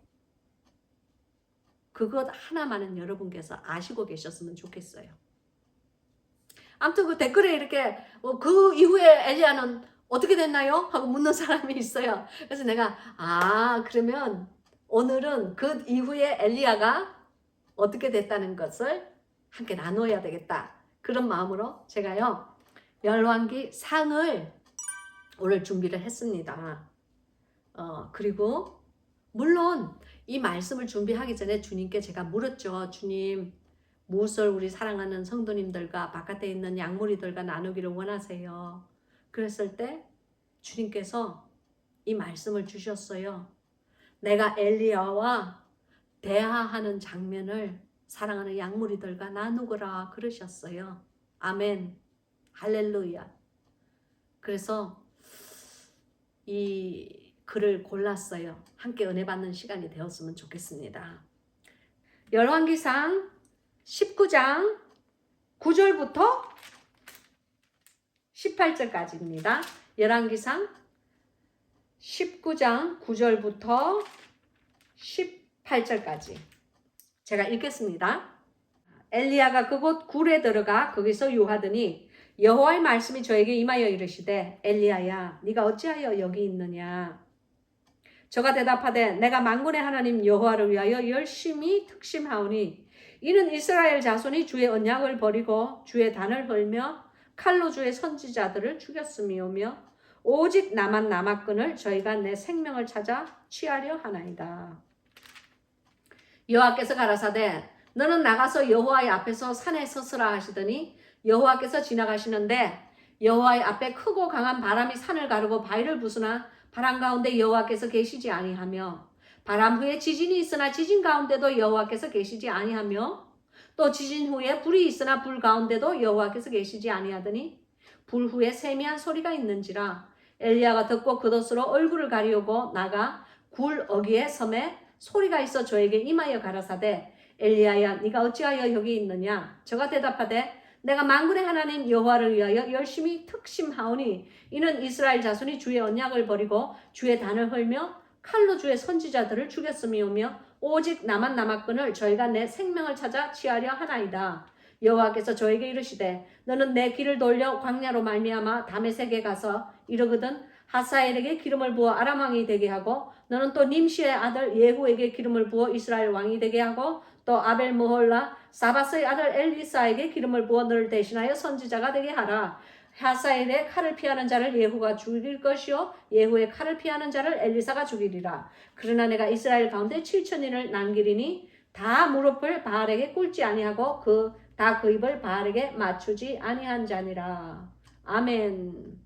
그것 하나만은 여러분께서 아시고 계셨으면 좋겠어요. 아무튼 그 댓글에 이렇게 그 이후에 엘리야는 어떻게 됐나요? 하고 묻는 사람이 있어요. 그래서 내가 그러면 오늘은 그 이후에 엘리야가 어떻게 됐다는 것을 함께 나눠야 되겠다. 그런 마음으로 제가요 열왕기 상을 오늘 준비를 했습니다. 그리고 물론 이 말씀을 준비하기 전에 주님께 제가 물었죠. 주님, 무엇을 우리 사랑하는 성도님들과 바깥에 있는 양무리들과 나누기를 원하세요? 그랬을 때 주님께서 이 말씀을 주셨어요. 내가 엘리야와 대화하는 장면을 사랑하는 양무리들과 나누거라 그러셨어요. 아멘. 할렐루야. 그래서 이 글을 골랐어요. 함께 은혜 받는 시간이 되었으면 좋겠습니다. 열왕기상 19장 9절부터 18절까지입니다. 열왕기상 19장 9절부터 18절까지 제가 읽겠습니다. 엘리야가 그곳 굴에 들어가 거기서 유하더니 여호와의 말씀이 저에게 임하여 이르시되 엘리야야 네가 어찌하여 여기 있느냐. 저가 대답하되 내가 만군의 하나님 여호와를 위하여 열심히 특심하오니 이는 이스라엘 자손이 주의 언약을 버리고 주의 단을 헐며 칼로 주의 선지자들을 죽였음이오며 오직 나만 남았거늘 저희가 내 생명을 찾아 취하려 하나이다. 여호와께서 가라사대 너는 나가서 여호와의 앞에서 산에 서서라 하시더니 여호와께서 지나가시는데 여호와의 앞에 크고 강한 바람이 산을 가르고 바위를 부수나 바람 가운데 여호와께서 계시지 아니하며 바람 후에 지진이 있으나 지진 가운데도 여호와께서 계시지 아니하며 또 지진 후에 불이 있으나 불 가운데도 여호와께서 계시지 아니하더니 불 후에 세미한 소리가 있는지라. 엘리야가 듣고 그것으로 얼굴을 가리우고 나가 굴 어귀에 섬에 소리가 있어 저에게 임하여 가라사대 엘리야야 네가 어찌하여 여기 있느냐. 저가 대답하되 내가 만군의 하나님 여호와를 위하여 열심히 특심하오니 이는 이스라엘 자손이 주의 언약을 버리고 주의 단을 헐며 칼로 주의 선지자들을 죽였음이오며 오직 나만 남았거늘 저희가 내 생명을 찾아 취하려 하나이다. 여호와께서 저에게 이르시되 너는 내 길을 돌려 광야로 말미암아 다메섹에 가서 이르거든 하사엘에게 기름을 부어 아람 왕이 되게 하고 너는 또 님시의 아들 예후에게 기름을 부어 이스라엘 왕이 되게 하고 또 아벨 모홀라 사바스의 아들 엘리사에게 기름을 부어 너를 대신하여 선지자가 되게 하라. 하사엘의 칼을 피하는 자를 예후가 죽일 것이요 예후의 칼을 피하는 자를 엘리사가 죽이리라. 그러나 내가 이스라엘 가운데 7천인을 남기리니 다 무릎을 바알에게 꿇지 아니하고 다 그 입을 바알에게 맞추지 아니한 자니라. 아멘.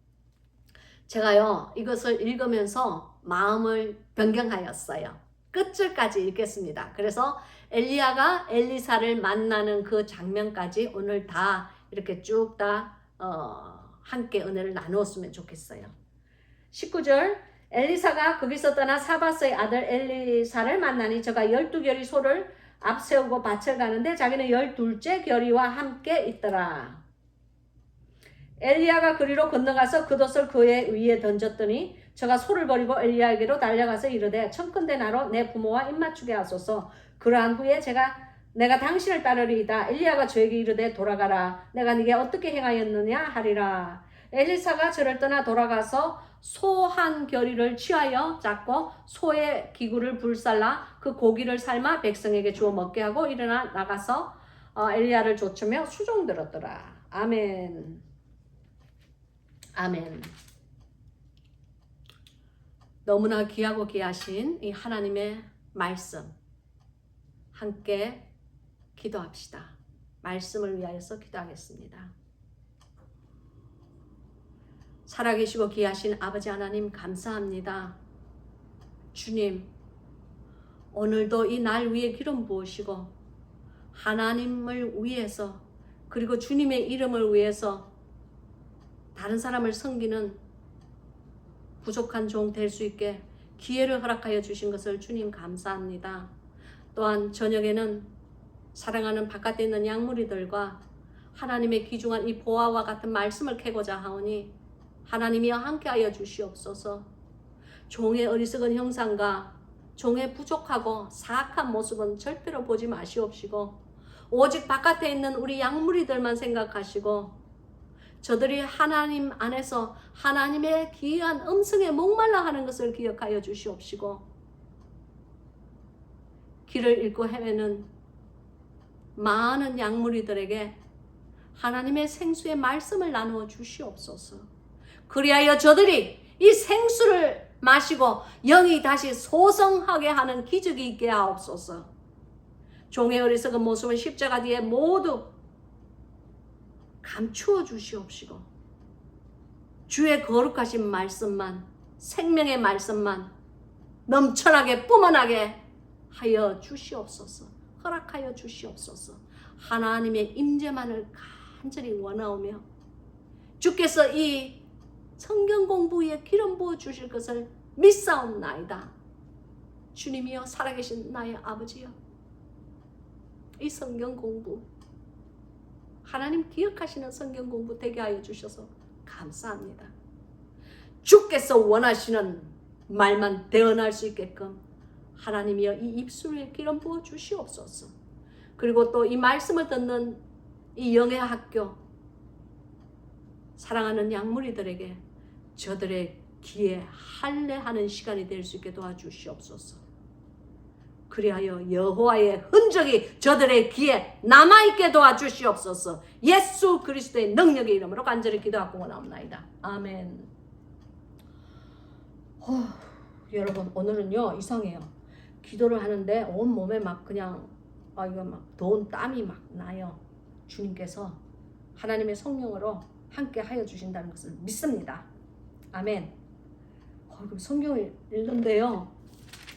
제가요 이것을 읽으면서 마음을 변경하였어요. 끝줄까지 읽겠습니다. 그래서 엘리야가 엘리사를 만나는 그 장면까지 오늘 다 이렇게 쭉 다 함께 은혜를 나누었으면 좋겠어요. 19절 엘리사가 거기서 떠나 사바스의 아들 엘리사를 만나니 저가 12결이 소를 앞세우고 밭을 가는데 자기는 12째 결이와 함께 있더라. 엘리야가 그리로 건너가서 겉옷을 그의 위에 던졌더니 저가 소를 버리고 엘리야에게로 달려가서 이르되 청컨대 나로 내 부모와 입맞추게 하소서. 그러한 후에 내가 당신을 따르리이다. 엘리야가 저에게 이르되 돌아가라. 내가 네게 어떻게 행하였느냐 하리라. 엘리사가 저를 떠나 돌아가서 소 한 결의를 취하여 잡고 소의 기구를 불살라 그 고기를 삶아 백성에게 주어 먹게 하고 일어나 나가서 엘리야를 좇으며 수종들었더라. 아멘. 아멘. 너무나 귀하고 귀하신 이 하나님의 말씀 함께 기도합시다. 말씀을 위하여서 기도하겠습니다. 살아계시고 귀하신 아버지 하나님 감사합니다. 주님 오늘도 이 날 위에 기름 부으시고 하나님을 위해서 그리고 주님의 이름을 위해서 다른 사람을 섬기는 부족한 종 될 수 있게 기회를 허락하여 주신 것을 주님 감사합니다. 또한 저녁에는 사랑하는 바깥에 있는 양무리들과 하나님의 귀중한 이 보화와 같은 말씀을 캐고자 하오니 하나님이여 함께하여 주시옵소서. 종의 어리석은 형상과 종의 부족하고 사악한 모습은 절대로 보지 마시옵시고 오직 바깥에 있는 우리 양무리들만 생각하시고 저들이 하나님 안에서 하나님의 귀한 음성에 목말라 하는 것을 기억하여 주시옵시고 길을 잃고 헤매는 많은 양무리들에게 하나님의 생수의 말씀을 나누어 주시옵소서. 그리하여 저들이 이 생수를 마시고 영이 다시 소성하게 하는 기적이 있게 하옵소서. 종의 어리석은 모습을 십자가 뒤에 모두 감추어 주시옵시고 주의 거룩하신 말씀만, 생명의 말씀만 넘쳐나게 뿜어나게 하여 주시옵소서. 허락하여 주시옵소서. 하나님의 임재만을 간절히 원하오며 주께서 이 성경 공부에 기름 부어 주실 것을 믿사옵나이다. 주님이여, 살아계신 나의 아버지여, 이 성경 공부, 하나님 기억하시는 성경 공부 되게 하여 주셔서 감사합니다. 주께서 원하시는 말만 대언할 수 있게끔 하나님이여 이 입술에 기름 부어 주시옵소서. 그리고 또 이 말씀을 듣는 이 영의 학교 사랑하는 양무리들에게 저들의 귀에 할례하는 시간이 될 수 있게 도와주시옵소서. 그리하여 여호와의 흔적이 저들의 귀에 남아있게 도와주시옵소서. 예수 그리스도의 능력의 이름으로 간절히 기도하고 원하옵나이다. 아멘. 여러분, 오늘은요 이상해요. 기도를 하는데 온 몸에 막 그냥 이거 막 더운 땀이 막 나요. 주님께서 하나님의 성령으로 함께 하여 주신다는 것을 믿습니다. 아멘. 그럼 성경을 읽는데요,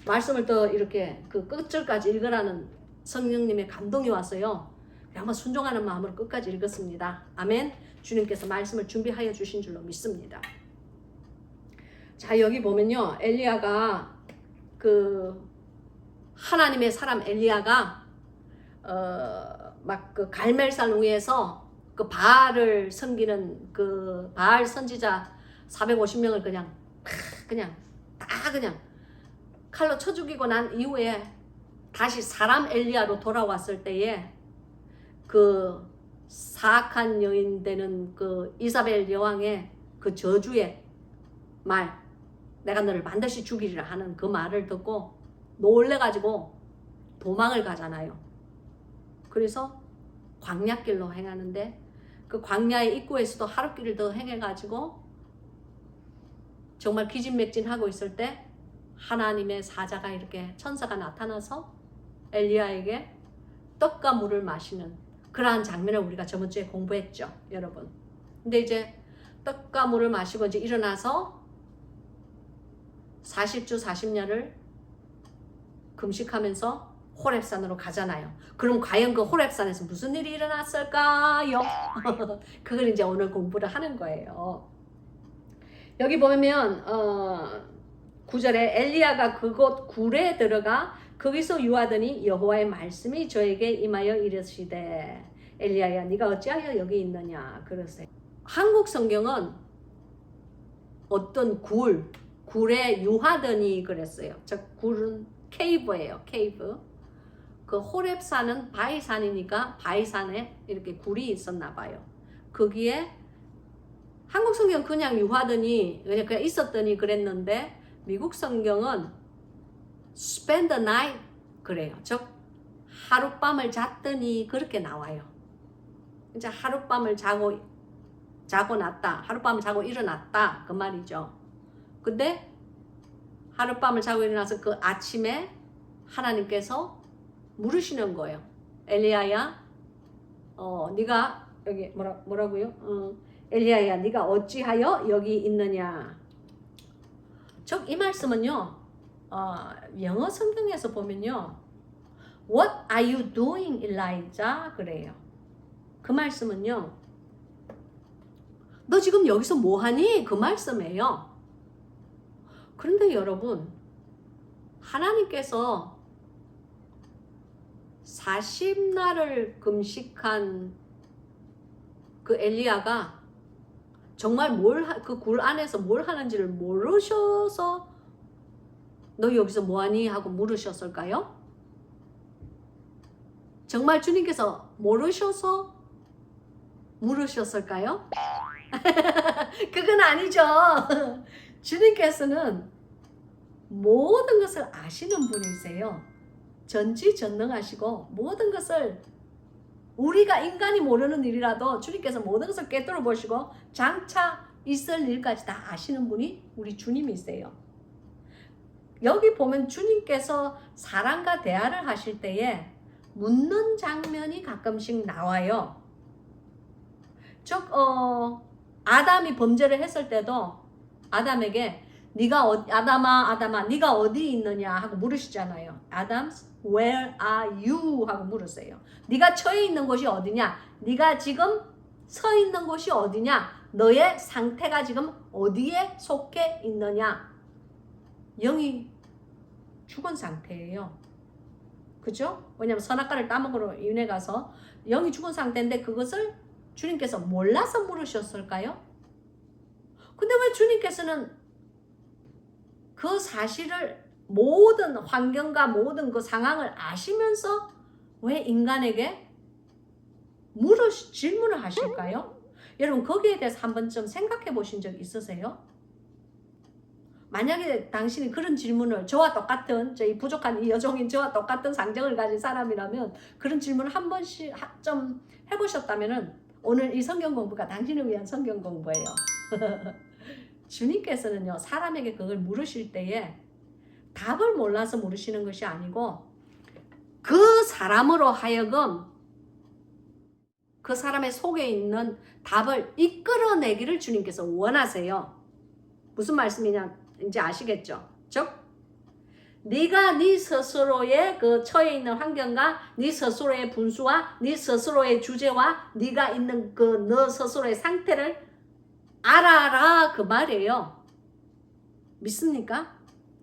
말씀을 더 이렇게 그 끝절까지 읽으라는 성령님의 감동이 왔어요. 한번 순종하는 마음으로 끝까지 읽었습니다. 아멘. 주님께서 말씀을 준비하여 주신 줄로 믿습니다. 자, 여기 보면요, 엘리야가 그 하나님의 사람 엘리야가 막 그 갈멜산 위에서 그 바알을 섬기는 그 바알 선지자 450명을 그냥 다 그냥 칼로 쳐 죽이고 난 이후에 다시 사람 엘리야로 돌아왔을 때에 그 사악한 여인 되는 그 이사벨 여왕의 그 저주의 말, 내가 너를 반드시 죽이리라 하는 그 말을 듣고 놀래가지고 도망을 가잖아요. 그래서 광야길로 행하는데 그 광야의 입구에서도 하룻길을 더 행해가지고 정말 기진맥진하고 있을 때 하나님의 사자가 이렇게 천사가 나타나서 엘리야에게 떡과 물을 마시는 그러한 장면을 우리가 저번 주에 공부했죠, 여러분. 근데 이제 떡과 물을 마시고 이제 일어나서 40주 40년을 금식하면서 호렙산으로 가잖아요. 그럼 과연 그 호렙산에서 무슨 일이 일어났을까요? 그걸 이제 오늘 공부를 하는 거예요. 여기 보면 9절에 엘리야가 그곳 굴에 들어가 거기서 유하더니 여호와의 말씀이 저에게 임하여 이르시되 엘리야야, 네가 어찌하여 여기 있느냐 그러세요. 한국 성경은 어떤 굴에 유하더니 그랬어요. 즉 굴은 케이브예요. 케이브. 그 호렙산은 바위산이니까 바위산에 이렇게 굴이 있었나 봐요. 거기에 한국 성경은 그냥 유하더니 그냥 있었더니 그랬는데 미국 성경은 spend the night 그래요. 즉 하룻밤을 잤더니 그렇게 나와요. 이제 하룻밤을 자고 났다. 하룻밤을 자고 일어났다. 그 말이죠. 근데 하룻밤을 자고 일어나서 그 아침에 하나님께서 물으시는 거예요. 엘리야야, 네가 여기 뭐라고요? 엘리야야, 네가 어찌하여 여기 있느냐? 즉 이 말씀은요, 영어 성경에서 보면요, What are you doing, Elijah? 그래요. 그 말씀은요, 너 지금 여기서 뭐하니? 그 말씀이에요. 그런데 여러분, 하나님께서 40날을 금식한 그 엘리야가 정말 그 굴 안에서 뭘 하는지를 모르셔서 너 여기서 뭐하니? 하고 물으셨을까요? 정말 주님께서 모르셔서 물으셨을까요? 그건 아니죠. 주님께서는 모든 것을 아시는 분이세요. 전지전능하시고 모든 것을 우리가 인간이 모르는 일이라도 주님께서 모든 것을 꿰뚫어 보시고 장차 있을 일까지 다 아시는 분이 우리 주님이세요. 여기 보면 주님께서 사람과 대화를 하실 때에 묻는 장면이 가끔씩 나와요. 즉 아담이 범죄를 했을 때도 아담에게 아담아 네가 어디 있느냐 하고 물으시잖아요. 아담 where are you 하고 물으세요. 네가 처해 있는 곳이 어디냐? 네가 지금 서 있는 곳이 어디냐? 너의 상태가 지금 어디에 속해 있느냐? 영이 죽은 상태예요. 그죠? 왜냐하면 선악과를 따먹으러 인해 가서 영이 죽은 상태인데 그것을 주님께서 몰라서 물으셨을까요? 근데 왜 주님께서는 그 사실을 모든 환경과 모든 그 상황을 아시면서 왜 인간에게 질문을 하실까요? 여러분 거기에 대해서 한 번쯤 생각해 보신 적 있으세요? 만약에 당신이 그런 질문을 저와 똑같은 저희 부족한 이 여종인 저와 똑같은 상정을 가진 사람이라면 그런 질문을 한 번씩 좀 해보셨다면 오늘 이 성경 공부가 당신을 위한 성경 공부예요. 주님께서는요 사람에게 그걸 물으실 때에 답을 몰라서 물으시는 것이 아니고 그 사람으로 하여금 그 사람의 속에 있는 답을 이끌어내기를 주님께서 원하세요. 무슨 말씀이냐인지 아시겠죠? 즉 네가 네 스스로의 그 처해 있는 환경과 네 스스로의 분수와 네 스스로의 주제와 네가 있는 그 너 스스로의 상태를 알아라 그 말이에요. 믿습니까?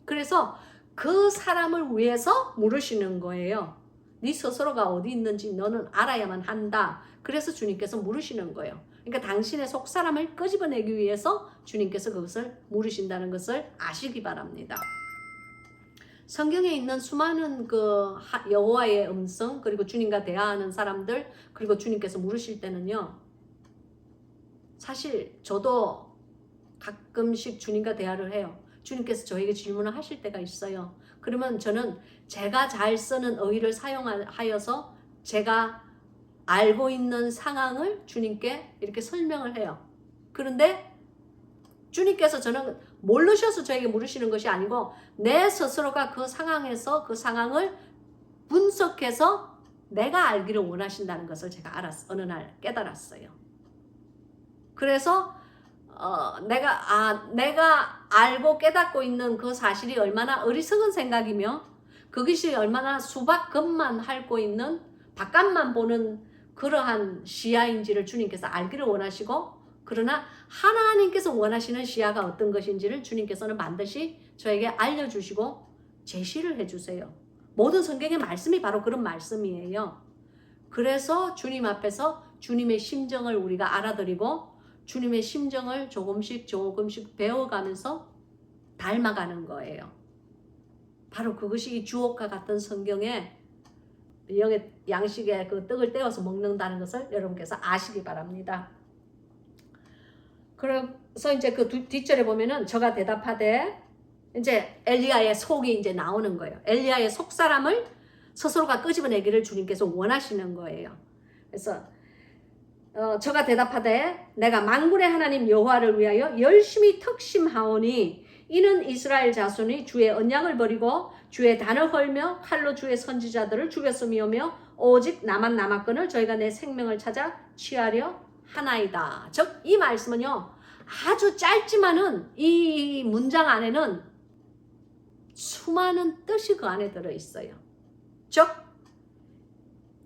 그래서 그 사람을 위해서 물으시는 거예요. 네 스스로가 어디 있는지 너는 알아야만 한다. 그래서 주님께서 물으시는 거예요. 그러니까 당신의 속사람을 끄집어내기 위해서 주님께서 그것을 물으신다는 것을 아시기 바랍니다. 성경에 있는 수많은 그 여호와의 음성 그리고 주님과 대화하는 사람들 그리고 주님께서 물으실 때는요. 사실 저도 가끔씩 주님과 대화를 해요. 주님께서 저에게 질문을 하실 때가 있어요. 그러면 저는 제가 잘 쓰는 어휘를 사용하여서 제가 알고 있는 상황을 주님께 이렇게 설명을 해요. 그런데 주님께서 저는 모르셔서 저에게 물으시는 것이 아니고 내 스스로가 그 상황에서 그 상황을 분석해서 내가 알기를 원하신다는 것을 제가 어느 날 깨달았어요. 그래서 내가 알고 깨닫고 있는 그 사실이 얼마나 어리석은 생각이며 그것이 얼마나 수박겉만 핥고 있는 바깥만 보는 그러한 시야인지를 주님께서 알기를 원하시고 그러나 하나님께서 원하시는 시야가 어떤 것인지를 주님께서는 반드시 저에게 알려주시고 제시를 해주세요. 모든 성경의 말씀이 바로 그런 말씀이에요. 그래서 주님 앞에서 주님의 심정을 우리가 알아들이고 주님의 심정을 조금씩 배워가면서 닮아가는 거예요. 바로 그것이 이 주옥과 같은 성경에 영의 양식에 그 떡을 떼어서 먹는다는 것을 여러분께서 아시기 바랍니다. 그래서 이제 그 뒷절에 보면은 저가 대답하되 이제 엘리야의 속이 이제 나오는 거예요. 엘리야의 속 사람을 스스로가 끄집어내기를 주님께서 원하시는 거예요. 그래서 저가 대답하되 내가 만군의 하나님 여호와를 위하여 열심히 특심하오니 이는 이스라엘 자손이 주의 언약을 버리고 주의 단을 헐며 칼로 주의 선지자들을 죽였음이오며 오직 나만 남았거늘 저희가 내 생명을 찾아 취하려 하나이다. 즉 이 말씀은요 아주 짧지만은 이 문장 안에는 수많은 뜻이 그 안에 들어있어요. 즉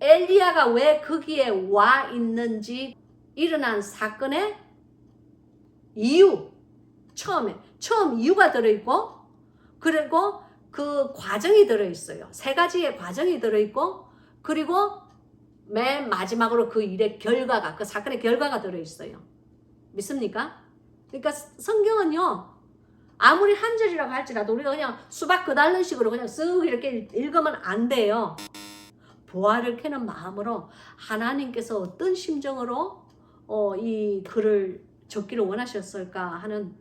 엘리야가 왜 거기에 와 있는지 일어난 사건의 이유 처음 이유가 들어있고 그리고 그 과정이 들어있어요. 세 가지의 과정이 들어있고 그리고 맨 마지막으로 그 일의 결과가 그 사건의 결과가 들어있어요. 믿습니까? 그러니까 성경은요 아무리 한 절이라고 할지라도 우리가 그냥 수박 그달는 식으로 그냥 쓱 이렇게 읽으면 안 돼요. 보화를 캐는 마음으로 하나님께서 어떤 심정으로 이 글을 적기를 원하셨을까 하는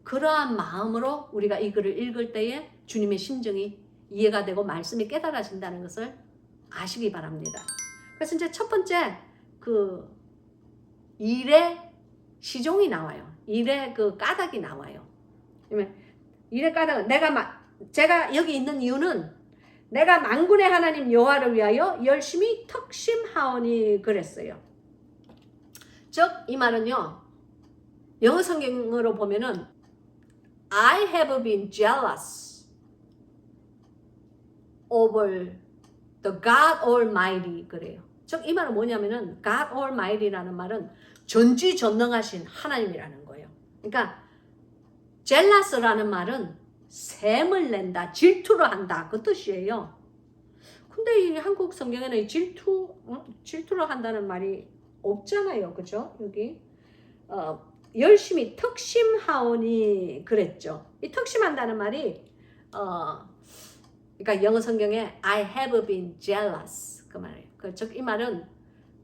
그러한 마음으로 우리가 이 글을 읽을 때에 주님의 심정이 이해가 되고 말씀이 깨달아진다는 것을 아시기 바랍니다. 그래서 이제 첫 번째 그 일의 시종이 나와요. 일의 그 까닭이 나와요. 일의 까닭은 제가 여기 있는 이유는 내가 만군의 하나님 여호와를 위하여 열심히 특심하오니 그랬어요. 즉 이 말은요, 영어 성경으로 보면은 I have been jealous over the God Almighty 그래요. 즉 이 말은 뭐냐면은 God Almighty라는 말은 전지전능하신 하나님이라는 거예요. 그러니까 jealous라는 말은 샘을 낸다, 질투를 한다 그 뜻이에요. 근데 이 한국 성경에는 질투를 한다는 말이 없잖아요. 그죠? 여기 열심히 특심하오니 그랬죠. 이 특심한다는 말이 그러니까 영어 성경에 I have been jealous 그 말이에요. 즉 이 말은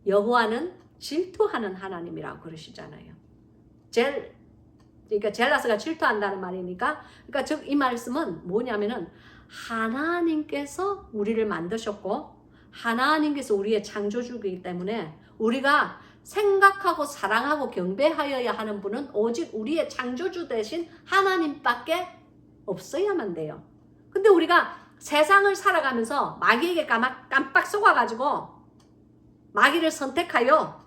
여호와는 질투하는 하나님이라고 그러시잖아요. 그러니까 젤라스가 질투한다는 말이니까, 그러니까 즉 이 말씀은 뭐냐면은 하나님께서 우리를 만드셨고 하나님께서 우리의 창조주이기 때문에 우리가 생각하고 사랑하고 경배하여야 하는 분은 오직 우리의 창조주 대신 하나님밖에 없어야만 돼요. 근데 우리가 세상을 살아가면서 마귀에게 깜빡 속아가지고 마귀를 선택하여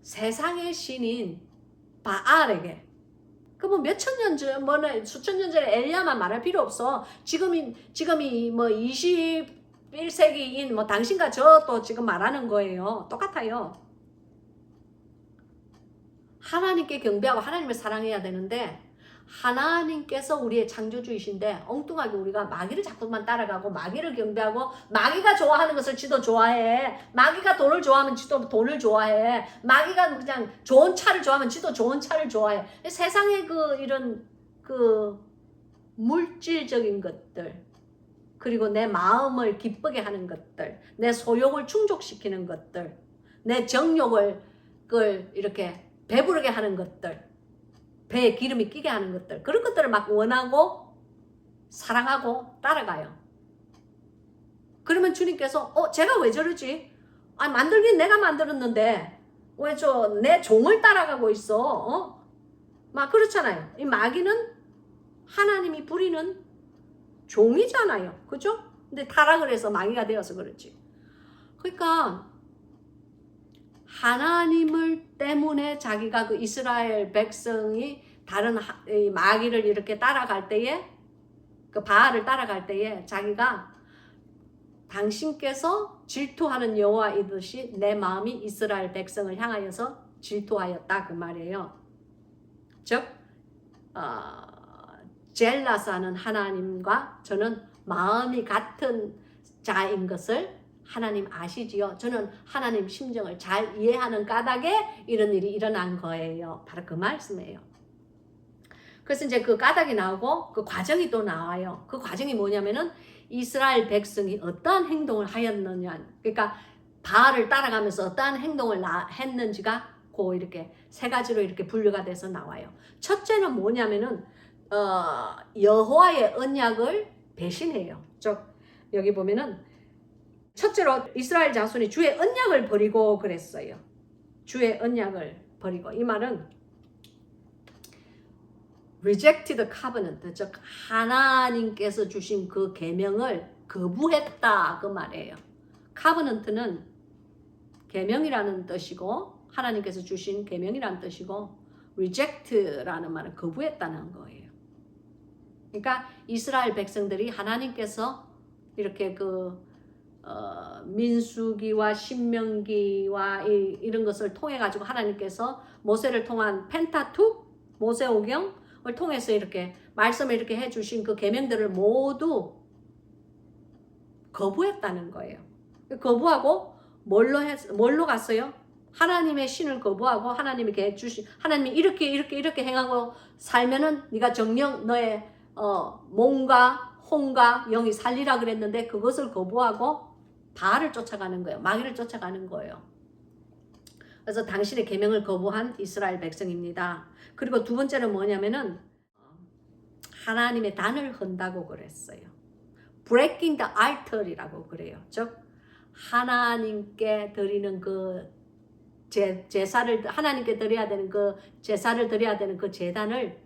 세상의 신인 바알에게, 그 뭐 몇천 년 전, 수천 년 전에 엘리야만 말할 필요 없어. 지금이 뭐 21세기인 뭐 당신과 저 또 지금 말하는 거예요. 똑같아요. 하나님께 경배하고 하나님을 사랑해야 되는데 하나님께서 우리의 창조주이신데 엉뚱하게 우리가 마귀를 자꾸만 따라가고 마귀를 경배하고 마귀가 좋아하는 것을 지도 좋아해. 마귀가 돈을 좋아하면 지도 돈을 좋아해. 마귀가 그냥 좋은 차를 좋아하면 지도 좋은 차를 좋아해. 세상의 이런 물질적인 것들, 그리고 내 마음을 기쁘게 하는 것들, 내 소욕을 충족시키는 것들, 내 정욕을 이렇게 배부르게 하는 것들, 배에 기름이 끼게 하는 것들, 그런 것들을 막 원하고 사랑하고 따라가요. 그러면 주님께서 제가 왜 저러지? 만들긴 내가 만들었는데 왜 내 종을 따라가고 있어? 막 그렇잖아요. 이 마귀는 하나님이 부리는 종이잖아요. 그죠? 근데 타락을 해서 마귀가 되어서 그렇지. 그러니까 하나님을 때문에 자기가 그 이스라엘 백성이 다른 마귀를 이렇게 따라갈 때에, 그 바알을 따라갈 때에 자기가 당신께서 질투하는 여호와이듯이 내 마음이 이스라엘 백성을 향하여서 질투하였다 그 말이에요. 즉 젤라스하는 하나님과 저는 마음이 같은 자인 것을 하나님 아시지요. 저는 하나님 심정을 잘 이해하는 까닭에 이런 일이 일어난 거예요. 바로 그 말씀이에요. 그래서 이제 그 까닭이 나오고 그 과정이 또 나와요. 그 과정이 뭐냐면은 이스라엘 백성이 어떠한 행동을 하였느냐. 그러니까 바알을 따라가면서 어떠한 행동을 했는지가 그 이렇게 세 가지로 이렇게 분류가 돼서 나와요. 첫째는 뭐냐면은 여호와의 언약을 배신해요. 즉 여기 보면은 첫째로 이스라엘 자손이 주의 언약을 버리고 그랬어요. 주의 언약을 버리고, 이 말은 rejected the covenant, 즉 하나님께서 주신 그 계명을 거부했다 그 말이에요. covenant는 계명이라는 뜻이고 하나님께서 주신 계명이라는 뜻이고, reject라는 말은 거부했다는 거예요. 그러니까 이스라엘 백성들이 하나님께서 이렇게 민수기와 신명기와 이런 것을 통해 가지고 하나님께서 모세를 통한 펜타툭, 모세오경을 통해서 이렇게 말씀을 이렇게 해주신 그 계명들을 모두 거부했다는 거예요. 거부하고 뭘로 갔어요? 하나님의 신을 거부하고 하나님이 주신, 하나님이 이렇게 행하고 살면은 네가 정령 너의 몸과 혼과 영이 살리라 그랬는데 그것을 거부하고 바알을 쫓아가는 거예요. 마귀를 쫓아가는 거예요. 그래서 당신의 계명을 거부한 이스라엘 백성입니다. 그리고 두 번째는 뭐냐면은 하나님의 단을 헌다고 그랬어요. Breaking the altar이라고 그래요. 즉 하나님께 드리는 그 제사를 하나님께 드려야 되는 그 제사를 드려야 되는 그 제단을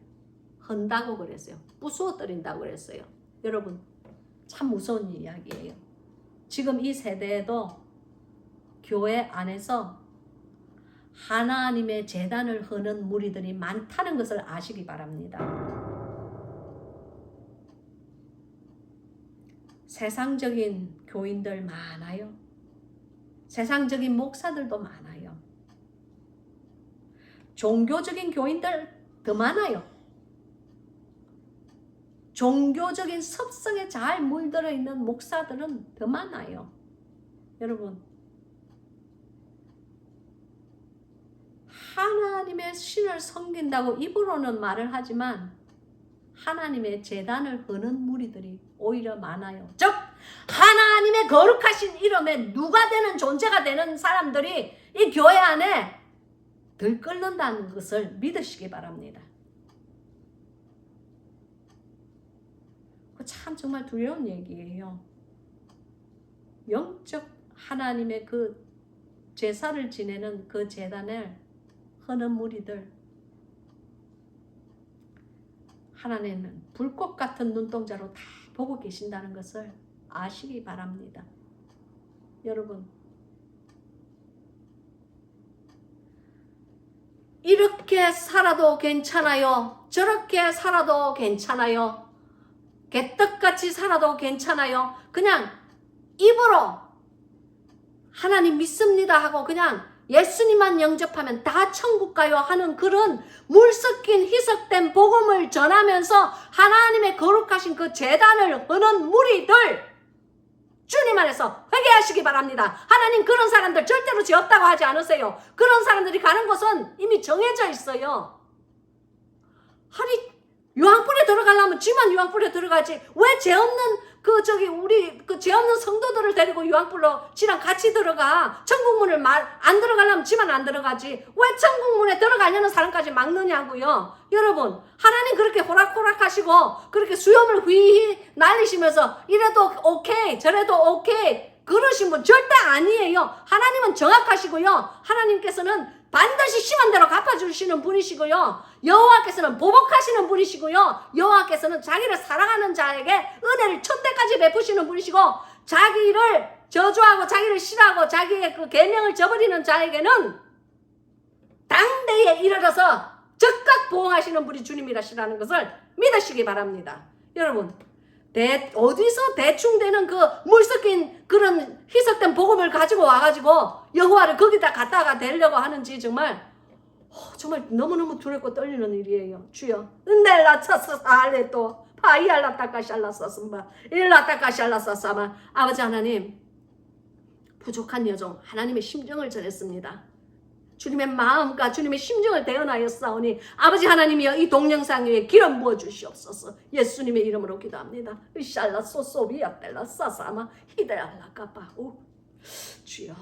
헌다고 그랬어요. 부수어뜨린다고 그랬어요. 여러분 참 무서운 이야기예요. 지금 이 세대에도 교회 안에서 하나님의 제단을 허는 무리들이 많다는 것을 아시기 바랍니다. 세상적인 교인들 많아요. 세상적인 목사들도 많아요. 종교적인 교인들 더 많아요. 종교적인 습성에 잘 물들어 있는 목사들은 더 많아요. 여러분, 하나님의 신을 섬긴다고 입으로는 말을 하지만 하나님의 제단을 허는 무리들이 오히려 많아요. 즉 하나님의 거룩하신 이름에 누가 되는 존재가 되는 사람들이 이 교회 안에 들끓는다는 것을 믿으시기 바랍니다. 참 정말 두려운 얘기예요. 영적 하나님의 그 제사를 지내는 그 제단을 허는 무리들, 하나님은 불꽃 같은 눈동자로 다 보고 계신다는 것을 아시기 바랍니다. 여러분, 이렇게 살아도 괜찮아요. 저렇게 살아도 괜찮아요. 개떡같이 살아도 괜찮아요. 그냥 입으로 하나님 믿습니다 하고 그냥 예수님만 영접하면 다 천국 가요 하는 그런 물 섞인 희석된 복음을 전하면서 하나님의 거룩하신 그 제단을 허는 무리들, 주님 안에서 회개하시기 바랍니다. 하나님 그런 사람들 절대로 죄 없다고 하지 않으세요. 그런 사람들이 가는 곳은 이미 정해져 있어요. 아니 유황불에 들어가려면 지만 유황불에 들어가지 왜 죄 없는 우리 죄 없는 성도들을 데리고 유황불로 지랑 같이 들어가. 천국문을 안 들어가려면 지만 안 들어가지 왜 천국문에 들어가려는 사람까지 막느냐고요. 여러분, 하나님 그렇게 호락호락 하시고 그렇게 수염을 휘휘 날리시면서 이래도 오케이 저래도 오케이 그러신 분 절대 아니에요. 하나님은 정확하시고요. 하나님께서는 반드시 심한 대로 갚아주시는 분이시고요. 여호와께서는 보복하시는 분이시고요. 여호와께서는 자기를 사랑하는 자에게 은혜를 천대까지 베푸시는 분이시고, 자기를 저주하고 자기를 싫어하고 자기의 그 계명을 저버리는 자에게는 당대에 이르러서 즉각 보응하시는 분이 주님이라시라는 것을 믿으시기 바랍니다. 여러분, 어디서 대충 되는 그 물 섞인 그런 희석된 복음을 가지고 와가지고 여호와를 거기다 갖다가 대려고 하는지 정말 너무너무 두렵고 떨리는 일이에요. 주여 은델라 차스알레 또 파이알라 따까샬라 썼음바 일라 따까샬라 썼사마. 아버지 하나님, 부족한 여종 하나님의 심정을 전했습니다. 주님의 마음과 주님의 심정을 대언하였사오니 아버지 하나님이여 이 동영상 위에 기름 부어 주시옵소서. 예수님의 이름으로 기도합니다. 으샬라 소소비야 텔라 사사마 히데알라 까파우. 주여.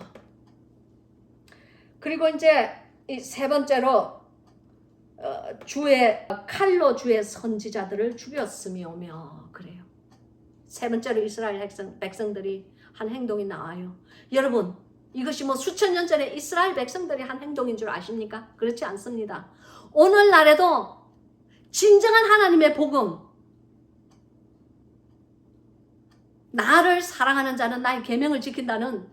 그리고 이제 이 세 번째로 주의 칼로 주의 선지자들을 죽였으며며 그래요. 세 번째로 이스라엘 백성들이 한 행동이 나와요. 여러분, 이것이 수천 년 전에 이스라엘 백성들이 한 행동인 줄 아십니까? 그렇지 않습니다. 오늘날에도 진정한 하나님의 복음, 나를 사랑하는 자는 나의 계명을 지킨다는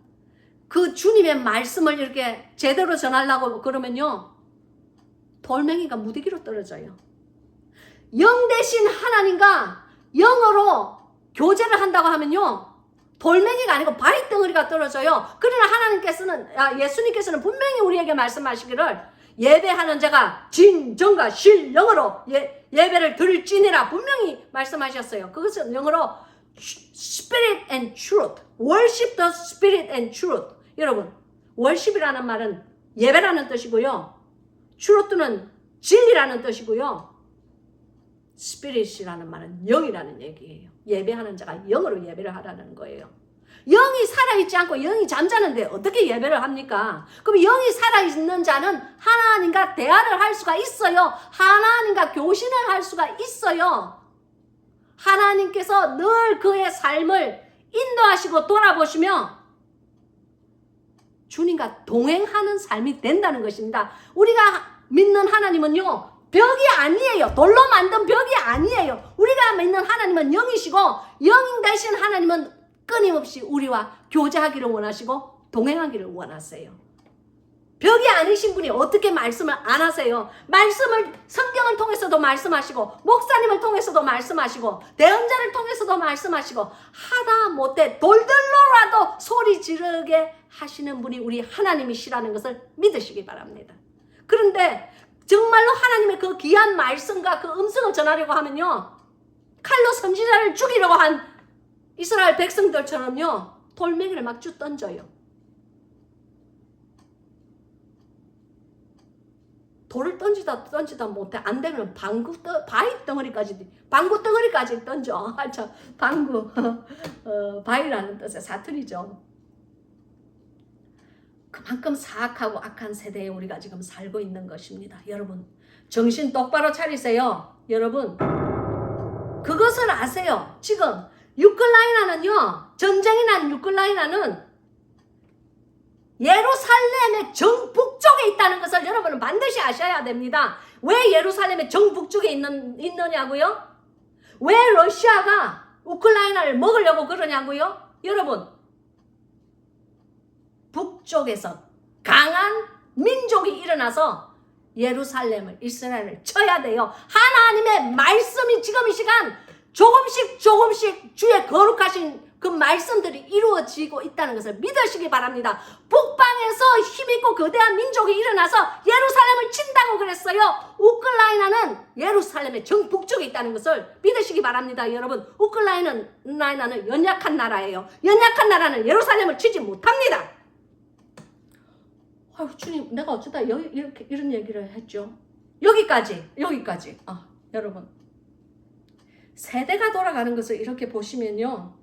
그 주님의 말씀을 이렇게 제대로 전하려고 그러면요, 돌멩이가 무더기로 떨어져요. 영 대신 하나님과 영어로 교제를 한다고 하면요, 돌멩이가 아니고 바위덩어리가 떨어져요. 그러나 하나님께서는, 예수님께서는 분명히 우리에게 말씀하시기를 예배하는 자가 진정과 신령으로 예배를 드릴지니라 분명히 말씀하셨어요. 그것은 영어로 Spirit and Truth, Worship the Spirit and Truth. 여러분, worship이라는 말은 예배라는 뜻이고요, truth는 진리라는 뜻이고요, Spirit이라는 말은 영이라는 얘기예요. 예배하는 자가 영으로 예배를 하라는 거예요. 영이 살아있지 않고 영이 잠자는데 어떻게 예배를 합니까? 그럼 영이 살아있는 자는 하나님과 대화를 할 수가 있어요. 하나님과 교신을 할 수가 있어요. 하나님께서 늘 그의 삶을 인도하시고 돌아보시며 주님과 동행하는 삶이 된다는 것입니다. 우리가 믿는 하나님은요, 벽이 아니에요. 돌로 만든 벽이 아니에요. 우리가 믿는 하나님은 영이시고, 영인 대신 하나님은 끊임없이 우리와 교제하기를 원하시고 동행하기를 원하세요. 벽이 아니신 분이 어떻게 말씀을 안 하세요? 말씀을 성경을 통해서도 말씀하시고 목사님을 통해서도 말씀하시고 대언자를 통해서도 말씀하시고 하다 못해 돌들로라도 소리 지르게 하시는 분이 우리 하나님이시라는 것을 믿으시기 바랍니다. 그런데 정말로 하나님의 그 귀한 말씀과 그 음성을 전하려고 하면요, 칼로 선지자를 죽이려고 한 이스라엘 백성들처럼요, 돌멩이를 막 쭉 던져요. 돌을 던지다 못해 안 되면 방구 덩어리까지 던져. 방구 바위라는 뜻의 사투리죠. 그만큼 사악하고 악한 세대에 우리가 지금 살고 있는 것입니다. 여러분, 정신 똑바로 차리세요. 여러분, 그것을 아세요. 지금 우크라이나는요, 전쟁이 난 우크라이나는 예루살렘의 정북쪽에 있다는 것을 여러분은 반드시 아셔야 됩니다. 왜 예루살렘의 정북쪽에 있느냐고요? 왜 러시아가 우크라이나를 먹으려고 그러냐고요? 여러분, 북쪽에서 강한 민족이 일어나서 예루살렘을, 이스라엘을 쳐야 돼요. 하나님의 말씀이 지금 이 시간 조금씩 주의 거룩하신 그 말씀들이 이루어지고 있다는 것을 믿으시기 바랍니다. 북방에서 힘있고 거대한 민족이 일어나서 예루살렘을 친다고 그랬어요. 우크라이나는 예루살렘의 정북쪽에 있다는 것을 믿으시기 바랍니다. 여러분, 우크라이나는 연약한 나라예요. 연약한 나라는 예루살렘을 치지 못합니다. 아유, 주님, 내가 어쩌다 이런 얘기를 했죠. 여기까지. 여러분, 세대가 돌아가는 것을 이렇게 보시면요,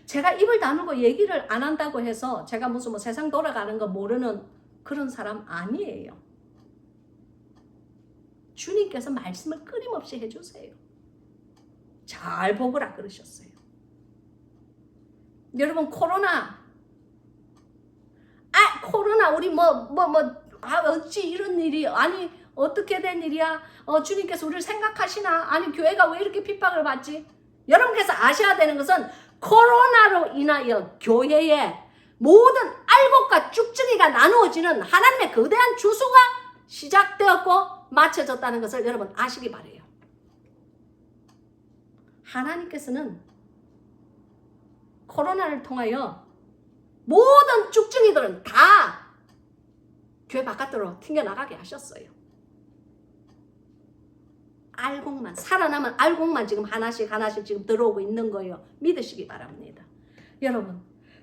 제가 입을 다물고 얘기를 안 한다고 해서 제가 무슨 뭐 세상 돌아가는 거 모르는 그런 사람 아니에요. 주님께서 말씀을 끊임없이 해주세요. 잘 보거라 그러셨어요. 여러분, 코로나 우리 어찌 이런 일이, 아니 어떻게 된 일이야? 주님께서 우리를 생각하시나? 아니 교회가 왜 이렇게 핍박을 받지? 여러분께서 아셔야 되는 것은 코로나로 인하여 교회의 모든 알곡과 쭉증이가 나누어지는 하나님의 거대한 주수가 시작되었고 마쳐졌다는 것을 여러분 아시기 바라요. 하나님께서는 코로나를 통하여 모든 쭉증이들은 다 교회 바깥으로 튕겨나가게 하셨어요. 알곡만, 살아남은 알곡만 지금 하나씩 지금 들어오고 있는 거예요. 믿으시기 바랍니다. 여러분,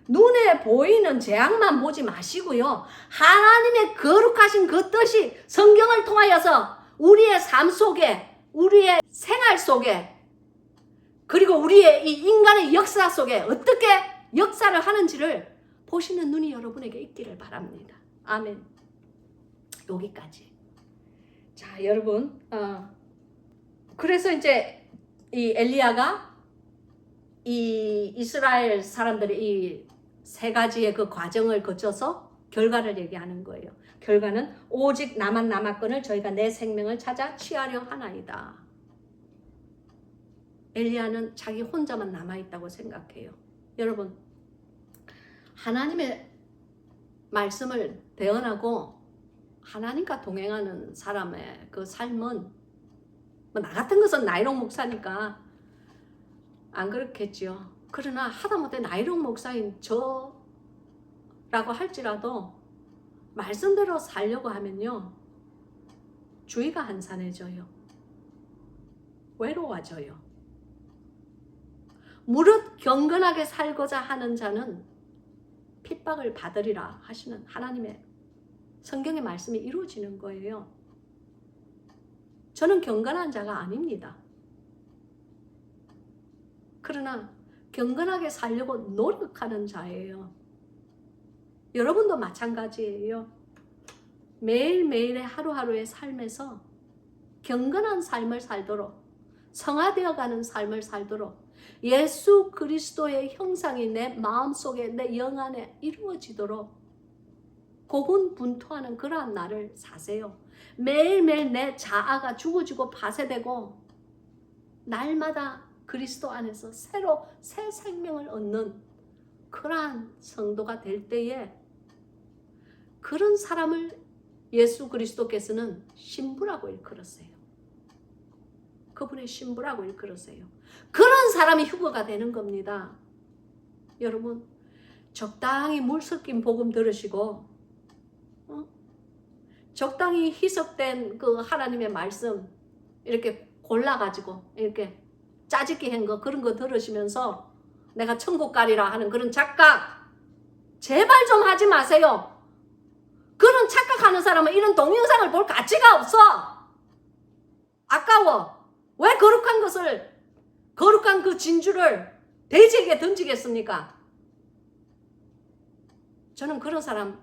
눈에 보이는 재앙만 보지 마시고요, 하나님의 거룩하신 그 뜻이 성경을 통하여서 우리의 삶 속에, 우리의 생활 속에, 그리고 우리의 이 인간의 역사 속에 어떻게 역사를 하는지를 보시는 눈이 여러분에게 있기를 바랍니다. 아멘. 여기까지. 자, 여러분, 그래서 이제 이 엘리야가 이 이스라엘 사람들이 이 세 가지의 그 과정을 거쳐서 결과를 얘기하는 거예요. 결과는 오직 나만 남았거늘 저희가 내 생명을 찾아 취하려 하나이다. 엘리야는 자기 혼자만 남아있다고 생각해요. 여러분, 하나님의 말씀을 대언하고 하나님과 동행하는 사람의 그 삶은, 나 같은 것은 나이롱 목사니까 안 그렇겠죠. 그러나 하다못해 나이롱 목사인 저라고 할지라도 말씀대로 살려고 하면요, 주의가 한산해져요. 외로워져요. 무릇 경건하게 살고자 하는 자는 핍박을 받으리라 하시는 하나님의 성경의 말씀이 이루어지는 거예요. 저는 경건한 자가 아닙니다. 그러나 경건하게 살려고 노력하는 자예요. 여러분도 마찬가지예요. 매일매일의 하루하루의 삶에서 경건한 삶을 살도록, 성화되어가는 삶을 살도록, 예수 그리스도의 형상이 내 마음속에 내 영 안에 이루어지도록 고군분투하는 그러한 날을 사세요. 매일매일 내 자아가 죽어지고 파쇄되고 날마다 그리스도 안에서 새로 새 생명을 얻는 그러한 성도가 될 때에 그런 사람을 예수 그리스도께서는 신부라고 일컬었어요. 그분의 신부라고 일컬었어요. 그런 사람이 휴거가 되는 겁니다. 여러분 적당히 물 섞인 복음 들으시고 적당히 희석된 그 하나님의 말씀 이렇게 골라가지고 이렇게 짜집기 한 거 그런 거 들으시면서 내가 천국 가리라 하는 그런 착각 제발 좀 하지 마세요. 그런 착각하는 사람은 이런 동영상을 볼 가치가 없어. 아까워. 왜 거룩한 것을 거룩한 그 진주를 돼지에게 던지겠습니까? 저는 그런 사람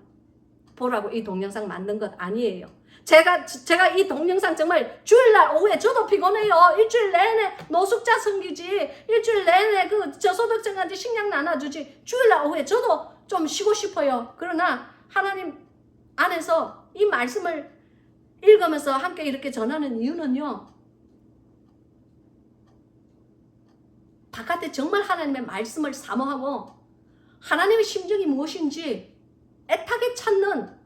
보라고 이 동영상 만든 것 아니에요. 제가 이 동영상 정말 주일날 오후에 저도 피곤해요. 일주일 내내 노숙자 섬기지, 일주일 내내 그 저소득층한테 식량 나눠주지, 주일날 오후에 저도 좀 쉬고 싶어요. 그러나 하나님 안에서 이 말씀을 읽으면서 함께 이렇게 전하는 이유는요, 바깥에 정말 하나님의 말씀을 사모하고 하나님의 심정이 무엇인지 애타게 찾는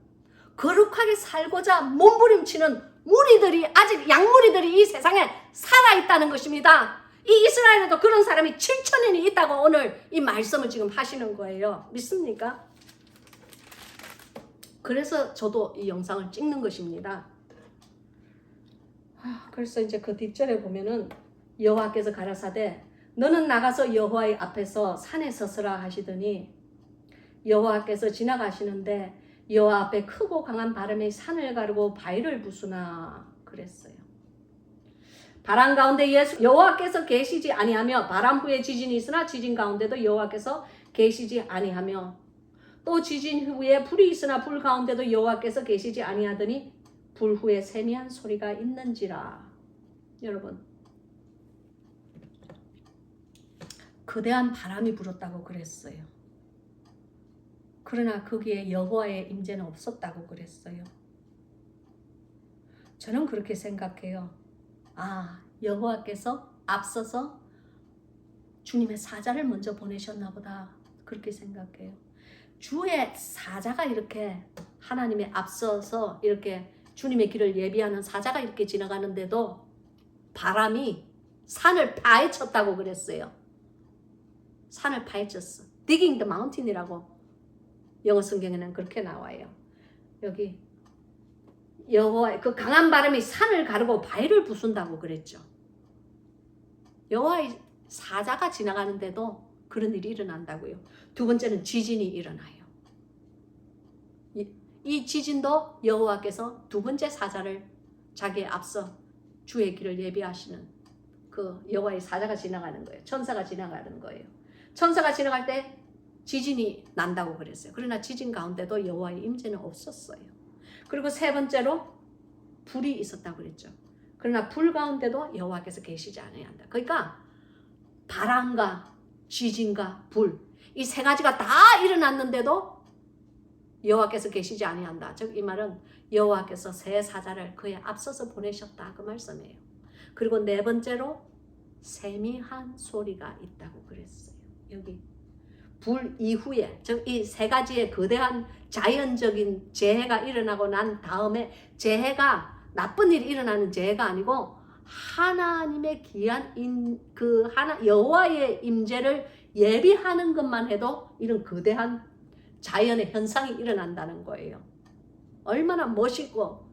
거룩하게 살고자 몸부림치는 무리들이 아직 양무리들이 이 세상에 살아있다는 것입니다. 이 이스라엘에도 그런 사람이 7천인이 있다고 오늘 이 말씀을 지금 하시는 거예요. 믿습니까? 그래서 저도 이 영상을 찍는 것입니다. 그래서 이제 그 뒷절에 보면은 여호와께서 가라사대 너는 나가서 여호와의 앞에서 산에 서서라 하시더니 여호와께서 지나가시는데 여호와 앞에 크고 강한 바람이 산을 가르고 바위를 부수나 그랬어요. 바람 가운데 여호와께서 계시지 아니하며 바람 후에 지진이 있으나 지진 가운데도 여호와께서 계시지 아니하며 또 지진 후에 불이 있으나 불 가운데도 여호와께서 계시지 아니하더니 불 후에 세미한 소리가 있는지라. 여러분 거대한 바람이 불었다고 그랬어요. 그러나 거기에 여호와의 임재는 없었다고 그랬어요. 저는 그렇게 생각해요. 여호와께서 앞서서 주님의 사자를 먼저 보내셨나 보다 그렇게 생각해요. 주의 사자가 이렇게 하나님의 앞서서 이렇게 주님의 길을 예비하는 사자가 이렇게 지나가는데도 바람이 산을 파헤쳤다고 그랬어요. 산을 파헤쳤어. Digging the mountain이라고 영어 성경에는 그렇게 나와요. 여기 여호와의 그 강한 바람이 산을 가르고 바위를 부순다고 그랬죠. 여호와의 사자가 지나가는데도 그런 일이 일어난다고요. 두 번째는 지진이 일어나요. 이 지진도 여호와께서 두 번째 사자를 자기의 앞서 주의 길을 예비하시는 그 여호와의 사자가 지나가는 거예요. 천사가 지나가는 거예요. 천사가 지나갈 때 지진이 난다고 그랬어요. 그러나 지진 가운데도 여호와의 임재는 없었어요. 그리고 세 번째로 불이 있었다고 그랬죠. 그러나 불 가운데도 여호와께서 계시지 않아야 한다. 그러니까 바람과 지진과 불, 이 세 가지가 다 일어났는데도 여호와께서 계시지 아니한다. 즉 이 말은 여호와께서 새 사자를 그에 앞서서 보내셨다 그 말씀이에요. 그리고 네 번째로 세미한 소리가 있다고 그랬어요. 여기 불 이후에 즉 이 세 가지의 거대한 자연적인 재해가 일어나고 난 다음에 재해가 나쁜 일이 일어나는 재해가 아니고 하나님의 귀한 여호와의 임재를 예비하는 것만 해도 이런 거대한 자연의 현상이 일어난다는 거예요. 얼마나 멋있고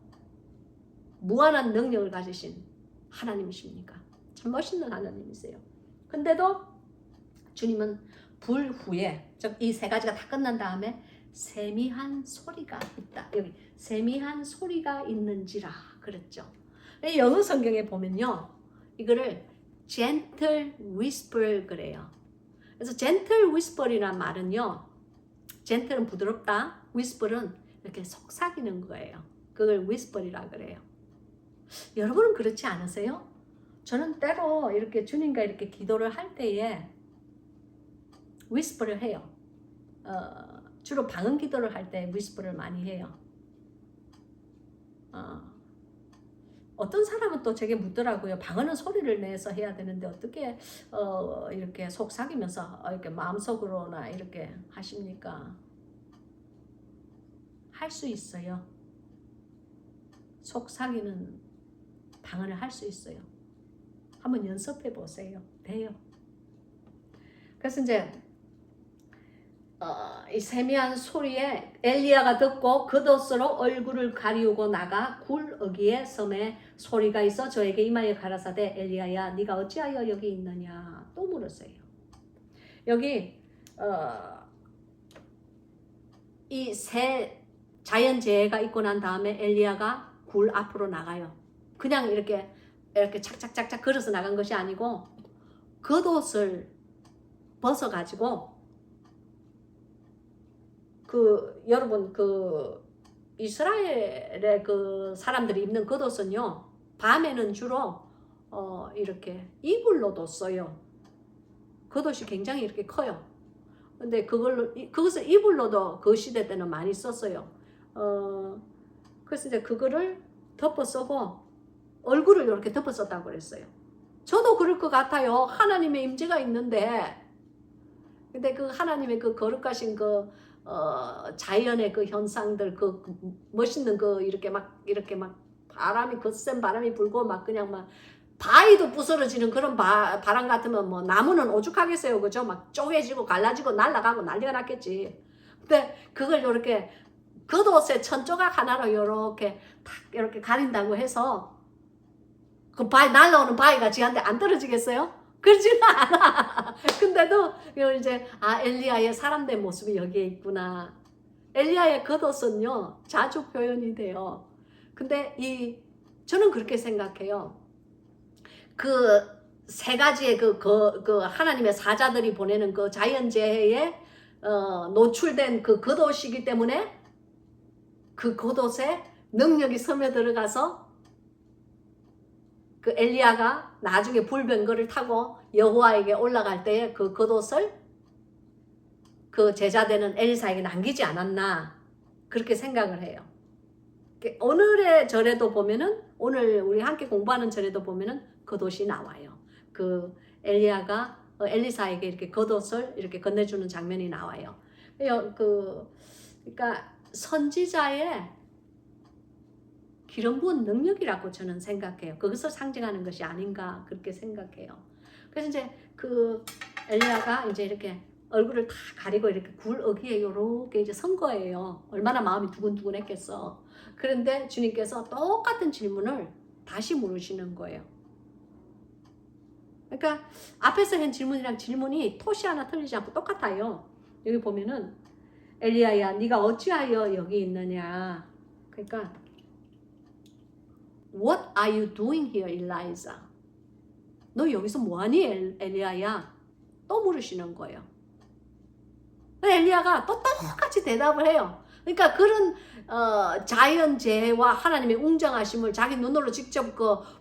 무한한 능력을 가지신 하나님이십니까? 참 멋있는 하나님이세요. 근데도 주님은 불 후에 즉 이 세 가지가 다 끝난 다음에 세미한 소리가 있다. 여기 세미한 소리가 있는지라 그랬죠. 영어 성경에 보면요, 이거를 gentle whisper 그래요. 그래서 gentle whisper이란 말은요, gentle은 부드럽다, whisper은 이렇게 속삭이는 거예요. 그걸 whisper이라 그래요. 여러분은 그렇지 않으세요? 저는 때로 이렇게 주님과 이렇게 기도를 할 때에 위스퍼를 해요. 주로 방언 기도를 할 때 위스퍼를 많이 해요. 어떤 사람은 또 제게 묻더라고요. 방언은 소리를 내서 해야 되는데 어떻게 이렇게 속삭이면서 이렇게 마음속으로나 이렇게 하십니까? 할 수 있어요. 속삭이는 방언을 할 수 있어요. 한번 연습해 보세요. 돼요. 그래서 이제 이 세미한 소리에 엘리야가 듣고 겉옷으로 얼굴을 가리우고 나가 굴 어귀에 섬에 소리가 있어 저에게 임하여 가라사대 엘리야야 네가 어찌하여 여기 있느냐 또 물었어요. 여기 이 새 자연재해가 있고 난 다음에 엘리야가 굴 앞으로 나가요. 그냥 이렇게 착착착착 걸어서 나간 것이 아니고 겉옷을 벗어가지고 여러분 이스라엘의 사람들이 입는 겉옷은요 밤에는 주로 이렇게 이불로도 써요. 겉옷이 굉장히 이렇게 커요. 근데 그것을 이불로도 그 시대 때는 많이 썼어요. 그래서 이제 그거를 덮어 쓰고 얼굴을 이렇게 덮어 썼다고 그랬어요. 저도 그럴 것 같아요. 하나님의 임재가 있는데 근데 하나님의 거룩하신 자연의 현상들 멋있는 이렇게 막 바람이 거센 바람이 불고 막 그냥 막 바위도 부스러지는 그런 바람 같으면 뭐 나무는 오죽하겠어요. 그죠? 막 쪼개지고 갈라지고 날아가고 난리가 났겠지. 근데 그걸 이렇게 겉옷에 천조각 하나로 이렇게 가린다고 해서 날아오는 바위가 지한테 안 떨어지겠어요? 그러지는 않아. 근데도 이제 엘리야의 사람된 모습이 여기에 있구나. 엘리야의 겉옷은요 자주 표현이 돼요. 근데 저는 그렇게 생각해요. 세 가지의 하나님의 사자들이 보내는 자연재해에 노출된 겉옷이기 때문에 그 겉옷에 능력이 스며들어가서 엘리야가 나중에 불병거를 타고 여호와에게 올라갈 때에 그 겉옷을 제자되는 엘리사에게 남기지 않았나 그렇게 생각을 해요. 오늘의 절에도 보면은 오늘 우리 함께 공부하는 절에도 보면은 겉옷이 나와요. 엘리야가 엘리사에게 이렇게 겉옷을 이렇게 건네주는 장면이 나와요. 그러니까 선지자의 기름 부은 능력이라고 저는 생각해요. 그것을 상징하는 것이 아닌가 그렇게 생각해요. 그래서 이제 엘리야가 이제 이렇게 얼굴을 다 가리고 이렇게 굴 어귀에 이렇게 이제 선 거예요. 얼마나 마음이 두근두근했겠어. 그런데 주님께서 똑같은 질문을 다시 물으시는 거예요. 그러니까 앞에서 한 질문이랑 질문이 토시 하나 틀리지 않고 똑같아요. 여기 보면은 엘리야야 네가 어찌하여 여기 있느냐. 그러니까 What are you doing here, Elijah? 너 여기서 뭐하니, 엘리야야? 또 물으시는 거예요. 엘리야가 또 똑같이 대답을 해요. 그러니까 그런 자연재해와 하나님의 웅장하심을 자기 눈으로 직접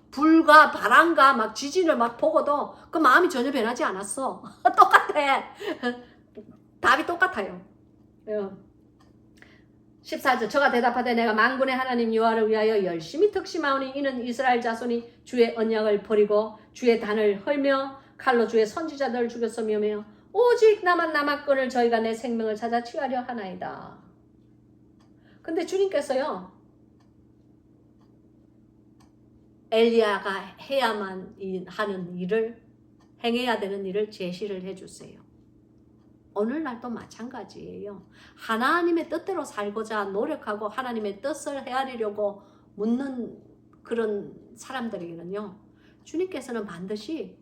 불과 바람과 막 지진을 막 보고도 그 마음이 전혀 변하지 않았어. 똑같아. 답이 똑같아요. 14절 저가 대답하되 내가 만군의 하나님 여호와를 위하여 열심히 특심하오니 이는 이스라엘 자손이 주의 언약을 버리고 주의 단을 헐며 칼로 주의 선지자들을 죽였으며 오직 나만 남았거늘 저희가 내 생명을 찾아 취하려 하나이다. 근데 주님께서요 엘리야가 해야만 하는 일을 행해야 되는 일을 제시를 해주세요. 오늘날도 마찬가지예요. 하나님의 뜻대로 살고자 노력하고 하나님의 뜻을 헤아리려고 묻는 그런 사람들에게는요. 주님께서는 반드시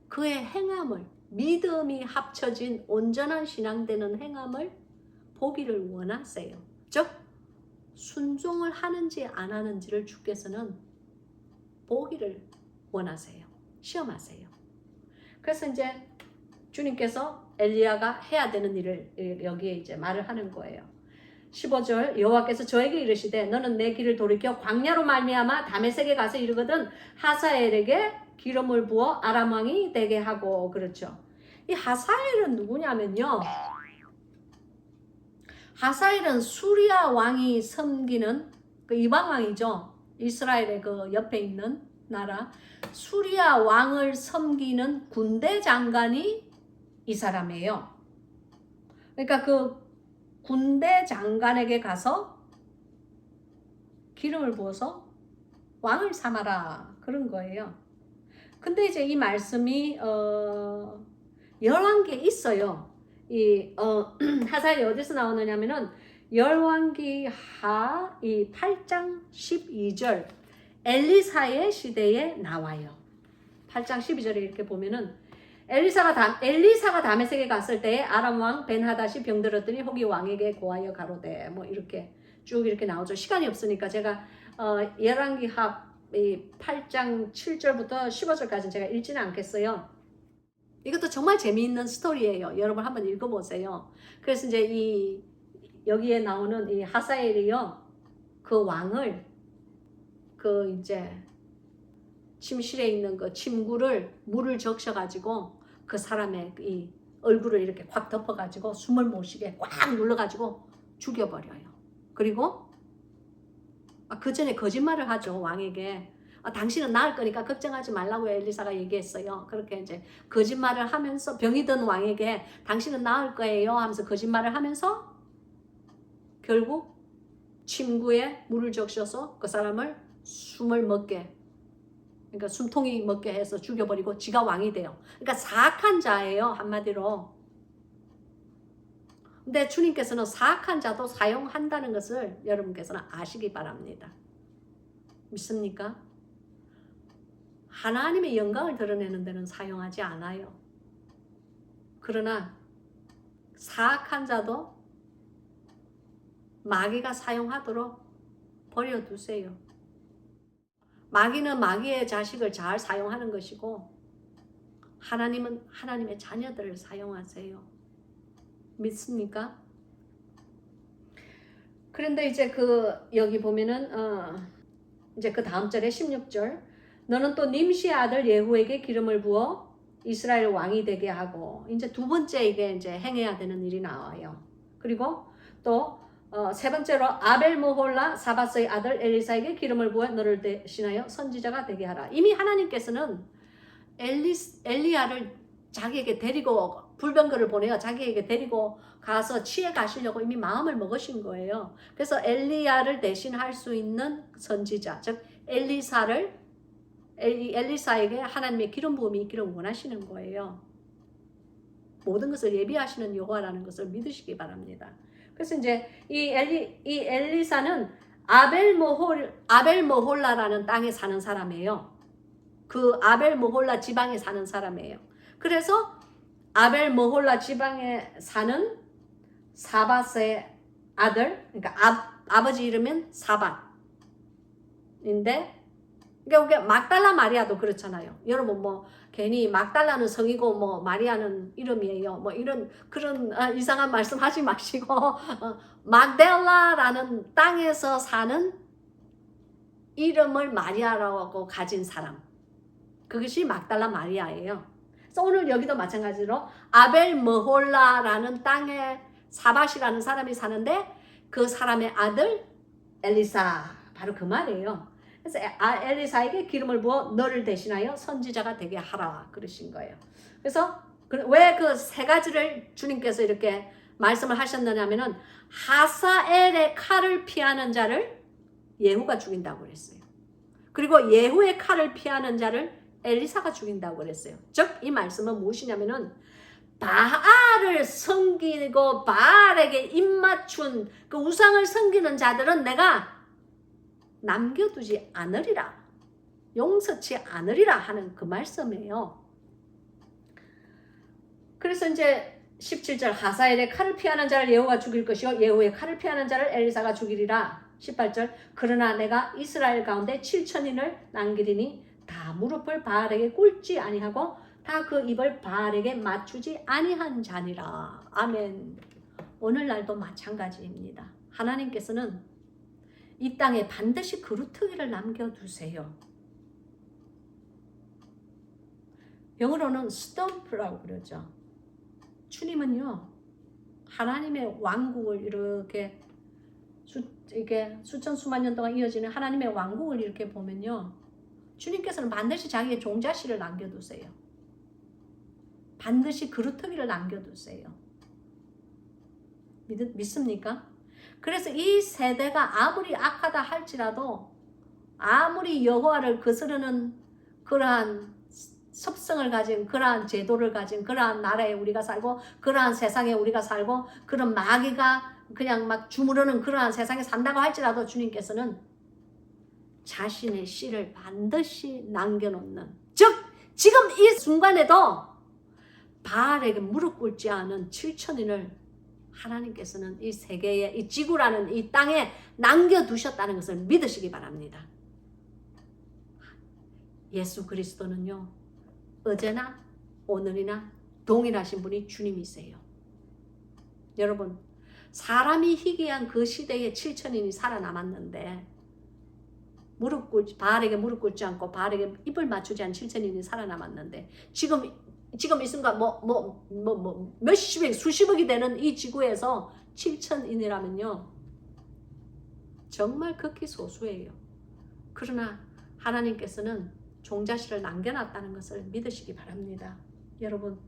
그의 행함을 믿음이 합쳐진 온전한 신앙되는 행함을 보기를 원하세요. 즉 순종을 하는지 안 하는지를 주께서는 보기를 원하세요. 시험하세요. 그래서 이제 주님께서 엘리야가 해야 되는 일을 여기에 이제 말을 하는 거예요. 15절 여호와께서 저에게 이르시되 너는 내 길을 돌이켜 광야로 말미암아 다메섹에 가서 이르거든 하사엘에게 기름을 부어 아람 왕이 되게 하고. 그렇죠. 이 하사엘은 누구냐면요. 하사엘은 수리아 왕이 섬기는 그 이방 왕이죠. 이스라엘의 그 옆에 있는 나라 수리아 왕을 섬기는 군대 장관이 이 사람이에요. 그러니까 그 군대 장관에게 가서 기름을 부어서 왕을 삼아라 그런 거예요. 근데 이제 이 말씀이 열왕기에 있어요. 하사엘이 어디서 나오느냐면은 열왕기하 이 8장 12절 엘리사의 시대에 나와요. 8장 12절에 이렇게 보면은 엘리사가 다메섹에 갔을 때에 아람 왕 벤하닷이 병들었더니 혹이 왕에게 고하여 가로되 뭐 이렇게 쭉 이렇게 나오죠. 시간이 없으니까 제가 열왕기하 8장 7절부터 15절까지는 제가 읽지는 않겠어요. 이것도 정말 재미있는 스토리예요. 여러분 한번 읽어보세요. 그래서 이제 여기에 나오는 이 하사엘이요, 그 왕을 그 이제 침실에 있는 그 침구를 물을 적셔가지고 그 사람의 이 얼굴을 이렇게 확 덮어가지고 숨을 못 쉬게 꽉 눌러가지고 죽여버려요. 그리고 그 전에 거짓말을 하죠. 왕에게. 당신은 나을 거니까 걱정하지 말라고 엘리사가 얘기했어요. 그렇게 이제 거짓말을 하면서 병이 든 왕에게 당신은 나을 거예요 하면서 거짓말을 하면서 결국 침구에 물을 적셔서 그 사람을 숨을 먹게, 그러니까 숨통이 먹게 해서 죽여버리고 지가 왕이 돼요. 그러니까 사악한 자예요, 한마디로. 근데 주님께서는 사악한 자도 사용한다는 것을 여러분께서는 아시기 바랍니다. 믿습니까? 하나님의 영광을 드러내는 데는 사용하지 않아요. 그러나 사악한 자도 마귀가 사용하도록 버려두세요. 마귀는 마귀의 자식을 잘 사용하는 것이고 하나님은 하나님의 자녀들을 사용하세요. 믿습니까? 그런데 이제 여기 보면은 이제 그 다음 절에 16절 너는 또 님시의 아들 예후에게 기름을 부어 이스라엘 왕이 되게 하고, 이제 두 번째 이게 이제 행해야 되는 일이 나와요. 그리고 또 세 번째로 아벨모홀라 사바스의 아들 엘리사에게 기름을 부어 너를 대신하여 선지자가 되게 하라. 이미 하나님께서는 엘리야를 자기에게 데리고 불병거를 보내요. 자기에게 데리고 가서 치해 가시려고 이미 마음을 먹으신 거예요. 그래서 엘리야를 대신할 수 있는 선지자, 즉 엘리사에게 하나님의 기름 부음이 있기를 원하시는 거예요. 모든 것을 예비하시는 여호와라는 것을 믿으시기 바랍니다. 그래서 이제 이 엘리사는 아벨모홀라라는 땅에 사는 사람이에요. 그 아벨모홀라 지방에 사는 사람이에요. 그래서 아벨모홀라 지방에 사는 사밧의 아들, 그러니까 아버지 이름은 사밧인데, 그러니까 막달라 마리아도 그렇잖아요. 여러분 뭐 괜히 막달라는 성이고 뭐 마리아는 이름이에요. 뭐 그런 이상한 말씀 하지 마시고 막달라라는 땅에서 사는 이름을 마리아라고 가진 사람, 그것이 막달라 마리아예요. 그래서 오늘 여기도 마찬가지로 아벨모홀라라는 땅에 사밧이라는 사람이 사는데 그 사람의 아들 엘리사, 바로 그 말이에요. 그래서 엘리사에게 기름을 부어 너를 대신하여 선지자가 되게 하라 그러신 거예요. 그래서 왜 그 세 가지를 주님께서 이렇게 말씀을 하셨느냐면은 하사엘의 칼을 피하는 자를 예후가 죽인다고 그랬어요. 그리고 예후의 칼을 피하는 자를 엘리사가 죽인다고 그랬어요. 즉 이 말씀은 무엇이냐면은 바알을 섬기고 바알에게 입맞춘 그 우상을 섬기는 자들은 내가 남겨두지 않으리라, 용서치 않으리라 하는 그 말씀이에요. 그래서 이제 17절 하사엘의 칼을 피하는 자를 예후가 죽일 것이요 예후의 칼을 피하는 자를 엘리사가 죽이리라. 18절 그러나 내가 이스라엘 가운데 7천인을 남기리니 다 무릎을 바알에게 꿇지 아니하고 다 그 입을 바알에게 맞추지 아니한 자니라. 아멘. 오늘날도 마찬가지입니다. 하나님께서는 이 땅에 반드시 그루터기를 남겨두세요. 영어로는 스톰프라고 그러죠. 주님은요, 하나님의 왕국을 이렇게 이게 수천 수만 년 동안 이어지는 하나님의 왕국을 이렇게 보면요, 주님께서는 반드시 자기의 종자씨를 남겨두세요. 반드시 그루터기를 남겨두세요. 믿습니까? 그래서 이 세대가 아무리 악하다 할지라도, 아무리 여호와를 거스르는 그러한 습성을 가진, 그러한 제도를 가진, 그러한 나라에 우리가 살고, 그러한 세상에 우리가 살고, 그런 마귀가 그냥 막 주무르는 그러한 세상에 산다고 할지라도 주님께서는 자신의 씨를 반드시 남겨놓는, 즉 지금 이 순간에도 바알에게 무릎 꿇지 않은 7천인을 하나님께서는 이 세계에, 이 지구라는 이 땅에 남겨두셨다는 것을 믿으시기 바랍니다. 예수 그리스도는요, 어제나 오늘이나 동일하신 분이 주님이세요. 여러분, 사람이 희귀한 그 시대에 7천인이 살아남았는데, 바알에게 무릎 꿇지 않고 바알에게 입을 맞추지 않은 7천인이 살아남았는데, 지금 이 순간 몇십억, 수십억이 되는 이 지구에서 7천인이라면요, 정말 극히 소수예요. 그러나 하나님께서는 종자씨를 남겨놨다는 것을 믿으시기 바랍니다. 여러분,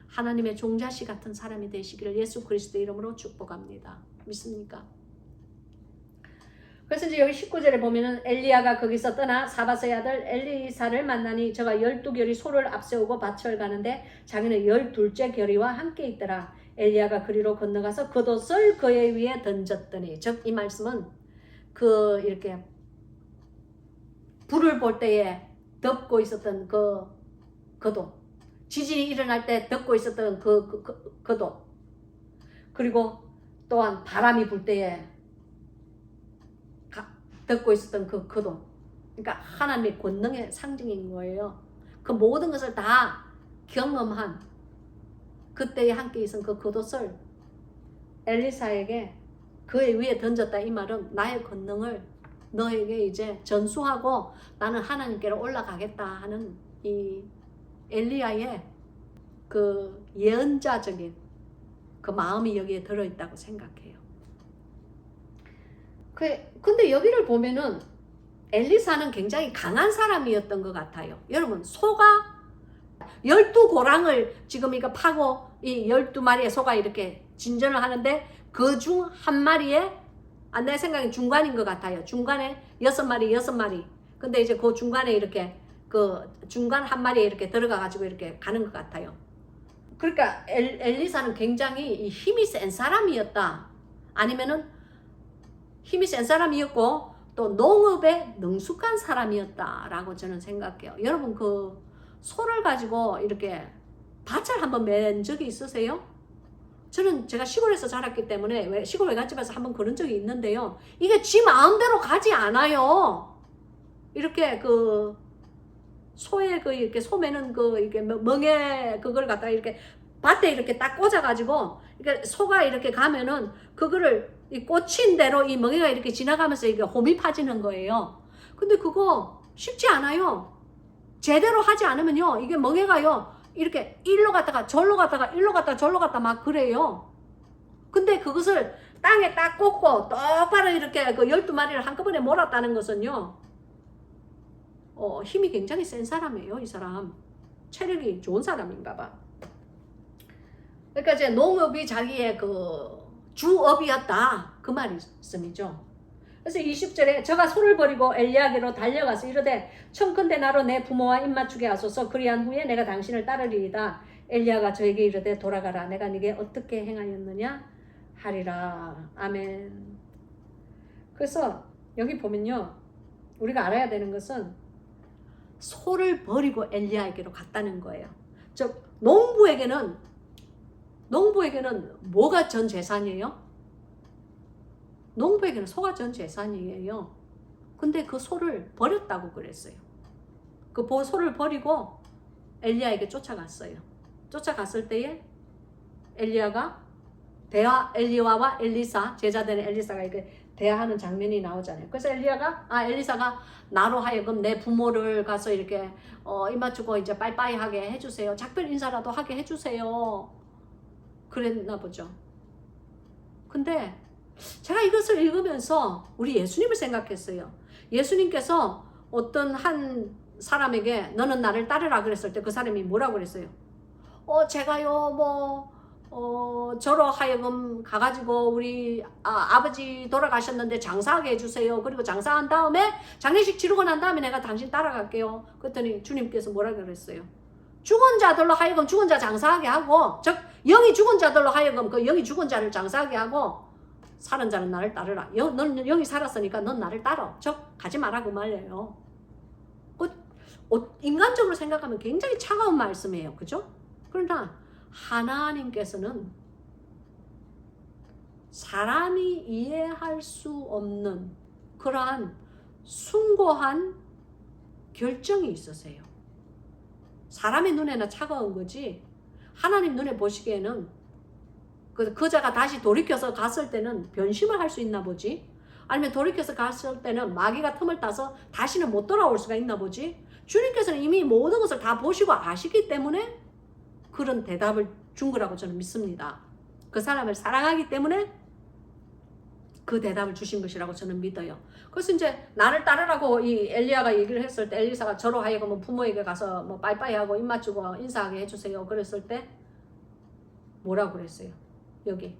하나님의 종자씨 같은 사람이 되시기를 예수 그리스도 이름으로 축복합니다. 믿습니까? 그래서 이제 여기 19절에 보면은 엘리야가 거기서 떠나 사바스의 아들 엘리사를 만나니 저가 12결이 소를 앞세우고 밭을 가는데 자기는 12째 결이와 함께 있더라. 엘리야가 그리로 건너가서 겉옷을 그의 위에 던졌더니, 즉 이 말씀은 그 이렇게 불을 볼 때에 덮고 있었던 그 겉옷, 지진이 일어날 때 덮고 있었던 그 겉옷, 그리고 또한 바람이 불 때에 덮고 있었던 그 겉옷, 그러니까 하나님의 권능의 상징인 거예요. 그 모든 것을 다 경험한 그때에 함께 있은 그 겉옷을 엘리사에게 그의 위에 던졌다. 이 말은 나의 권능을 너에게 이제 전수하고 나는 하나님께로 올라가겠다 하는 이 엘리야의 그 예언자적인 그 마음이 여기에 들어있다고 생각해요. 근데 여기를 보면은 엘리사는 굉장히 강한 사람이었던 것 같아요. 여러분, 소가 12고랑을 지금 이거 파고 이 12마리의 소가 이렇게 진전을 하는데 그 중 한 마리에 내 생각엔 중간인 것 같아요. 중간에 6마리. 근데 이제 그 중간에 이렇게 그 중간 한 마리에 이렇게 들어가 가지고 이렇게 가는 것 같아요. 그러니까 엘리사는 굉장히 힘이 센 사람이었다. 아니면은 힘이 센 사람이었고 또 농업에 능숙한 사람이었다라고 저는 생각해요. 여러분, 그 소를 가지고 이렇게 밭을 한번 맨 적이 있으세요? 저는 제가 시골에서 자랐기 때문에 시골 외갓집에서 한번 그런 적이 있는데요. 이게 지 마음대로 가지 않아요. 이렇게 그 소의 그 이렇게 소매는 그 이렇게 멍에 그걸 갖다가 이렇게 밭에 이렇게 딱 꽂아가지고 이렇게 소가 이렇게 가면은 그거를 이 꽂힌 대로 이 멍에가 이렇게 지나가면서 이게 홈이 파지는 거예요. 근데 그거 쉽지 않아요. 제대로 하지 않으면요, 이게 멍에가요, 이렇게 일로 갔다가 절로 갔다가 일로 갔다가 절로 갔다 막 그래요. 근데 그것을 땅에 딱 꽂고 똑바로 이렇게 그 12마리를 한꺼번에 몰았다는 것은요, 힘이 굉장히 센 사람이에요. 이 사람 체력이 좋은 사람인가 봐. 그러니까 이제 농업이 자기의 그 주업이었다, 그 말씀이죠. 그래서 20절에 저가 소를 버리고 엘리야에게로 달려가서 이르되 청컨대 나로 내 부모와 입맞추게 하소서. 그리한 후에 내가 당신을 따르리이다. 엘리야가 저에게 이르되 돌아가라. 내가 네게 어떻게 행하였느냐 하리라. 아멘. 그래서 여기 보면요, 우리가 알아야 되는 것은 소를 버리고 엘리야에게로 갔다는 거예요. 즉 농부에게는 뭐가 전 재산이에요? 농부에게는 소가 전 재산이에요. 근데 그 소를 버렸다고 그랬어요. 그 소를 버리고 엘리야에게 쫓아갔어요. 쫓아갔을 때에 엘리야가 엘리야와 엘리사, 제자되는 엘리사가 이렇게 대화하는 장면이 나오잖아요. 그래서 엘리사가 나로 하여금 내 부모를 가서 이렇게 입맞추고 이제 빠이빠이 하게 해주세요. 작별 인사라도 하게 해주세요. 그랬나 보죠. 근데 제가 이것을 읽으면서 우리 예수님을 생각했어요. 예수님께서 어떤 한 사람에게 너는 나를 따르라 그랬을 때 그 사람이 뭐라고 그랬어요? 제가요 저로 하여금 가가지고 우리 아버지 돌아가셨는데 장사하게 해주세요. 그리고 장사한 다음에 장례식 치르고 난 다음에 내가 당신 따라갈게요. 그랬더니 주님께서 뭐라 그랬어요? 죽은 자들로 하여금 죽은 자 장사하게 하고, 즉 영이 죽은 자들로 하여금 그 영이 죽은 자를 장사하게 하고, 살은 자는 나를 따르라. 넌 영이 살았으니까 넌 나를 따라. 즉 가지 말라고 말해요. 인간적으로 생각하면 굉장히 차가운 말씀이에요. 그죠? 그러나 하나님께서는 사람이 이해할 수 없는 그러한 숭고한 결정이 있으세요. 사람의 눈에는 차가운 거지 하나님 눈에 보시기에는 그 자가 다시 돌이켜서 갔을 때는 변심을 할 수 있나 보지, 아니면 돌이켜서 갔을 때는 마귀가 틈을 따서 다시는 못 돌아올 수가 있나 보지. 주님께서는 이미 모든 것을 다 보시고 아시기 때문에 그런 대답을 준 거라고 저는 믿습니다. 그 사람을 사랑하기 때문에 그 대답을 주신 것이라고 저는 믿어요. 그래서 이제 나를 따르라고 이 엘리야가 얘기를 했을 때 엘리사가 저로 하여금 부모에게 가서 뭐 빠이빠이 하고 입 맞추고 인사하게 해주세요. 그랬을 때 뭐라고 그랬어요? 여기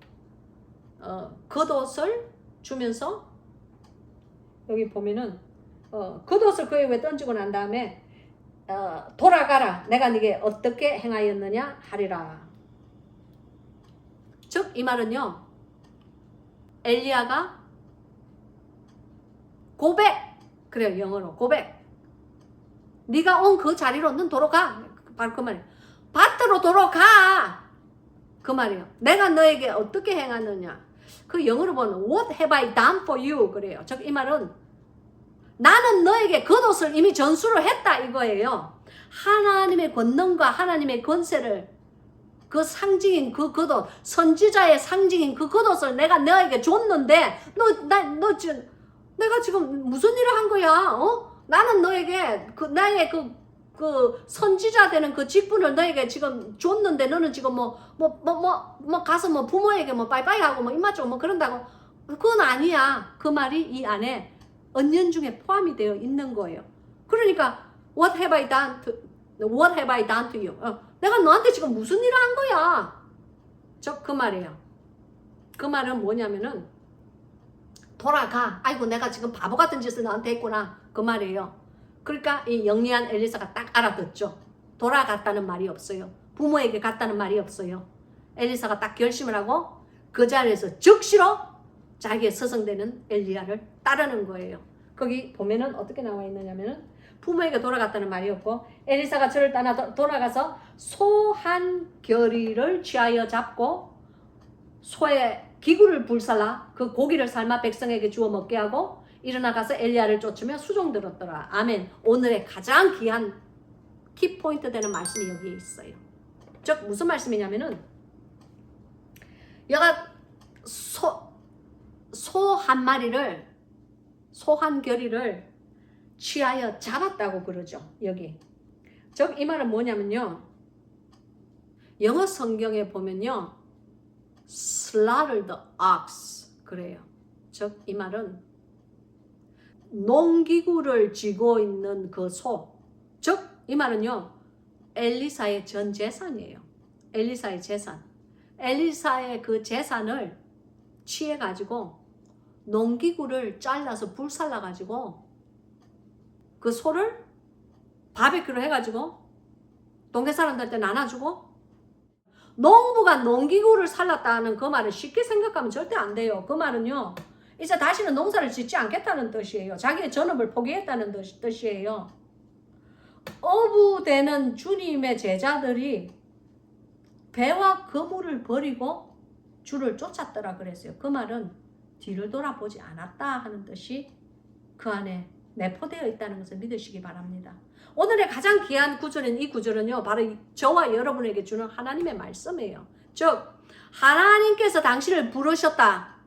겉옷을 주면서 여기 보면은 겉옷을 그에게 던지고 난 다음에 돌아가라. 내가 네게 어떻게 행하였느냐 하리라. 즉 이 말은요, 엘리야가 고백, 그래요 영어로 고백, 네가 온 그 자리로 넌 돌아가. 바로 그 말이에요. 밭으로 돌아가. 그 말이에요. 내가 너에게 어떻게 행하느냐. 그 영어로 보면 What have I done for you? 그래요. 즉 이 말은 나는 너에게 겉옷을 이미 전수를 했다 이거예요. 하나님의 권능과 하나님의 권세를, 그 상징인 그 겉옷, 선지자의 상징인 그 겉옷을 내가 너에게 줬는데 너 지금 내가 지금 무슨 일을 한 거야? 나는 너에게 나의 그 선지자 되는 그 직분을 너에게 지금 줬는데 너는 지금 가서 뭐 부모에게 뭐 빠이빠이 하고 뭐 입맞추고 뭐 그런다고. 그건 아니야. 그 말이 이 안에 언연 중에 포함이 되어 있는 거예요. 그러니까 What have I done to you? 내가 너한테 지금 무슨 일을 한 거야? 그 말이에요. 그 말은 뭐냐면은 돌아가. 아이고 내가 지금 바보 같은 짓을 너한테 했구나. 그 말이에요. 그러니까 이 영리한 엘리사가 딱 알아듣죠. 돌아갔다는 말이 없어요. 부모에게 갔다는 말이 없어요. 엘리사가 딱 결심을 하고 그 자리에서 즉시로 자기의 서성되는 엘리야를 따르는 거예요. 거기 보면은 어떻게 나와 있느냐면은 부모에게 돌아갔다는 말이 없고, 엘리사가 저를 떠나 돌아가서 소 한 겨리를 취하여 잡고 소의 기구를 불살라 그 고기를 삶아 백성에게 주어 먹게 하고 일어나 가서 엘리야를 쫓으며 수종 들었더라. 아멘. 오늘의 가장 귀한 키포인트 되는 말씀이 여기에 있어요. 즉 무슨 말씀이냐면은 여가 소 한 마리를, 소 한 겨리를 취하여 잡았다고 그러죠. 여기. 즉 이 말은 뭐냐면요, 영어 성경에 보면요 slaughtered the ox 그래요. 즉 이 말은 농기구를 쥐고 있는 그 소, 즉 이 말은요 엘리사의 전 재산이에요. 엘리사의 재산, 엘리사의 그 재산을 취해 가지고 농기구를 잘라서 불살라 가지고 그 소를 바베큐를 해가지고 동네 사람들한테 나눠주고, 농부가 농기구를 살랐다는 그 말을 쉽게 생각하면 절대 안 돼요. 그 말은요 이제 다시는 농사를 짓지 않겠다는 뜻이에요. 자기의 전업을 포기했다는 뜻이에요. 어부되는 주님의 제자들이 배와 그물을 버리고 주를 쫓았더라 그랬어요. 그 말은 뒤를 돌아보지 않았다 하는 뜻이 그 안에 내포되어 있다는 것을 믿으시기 바랍니다. 오늘의 가장 귀한 구절인 이 구절은요 바로 저와 여러분에게 주는 하나님의 말씀이에요. 즉 하나님께서 당신을 부르셨다.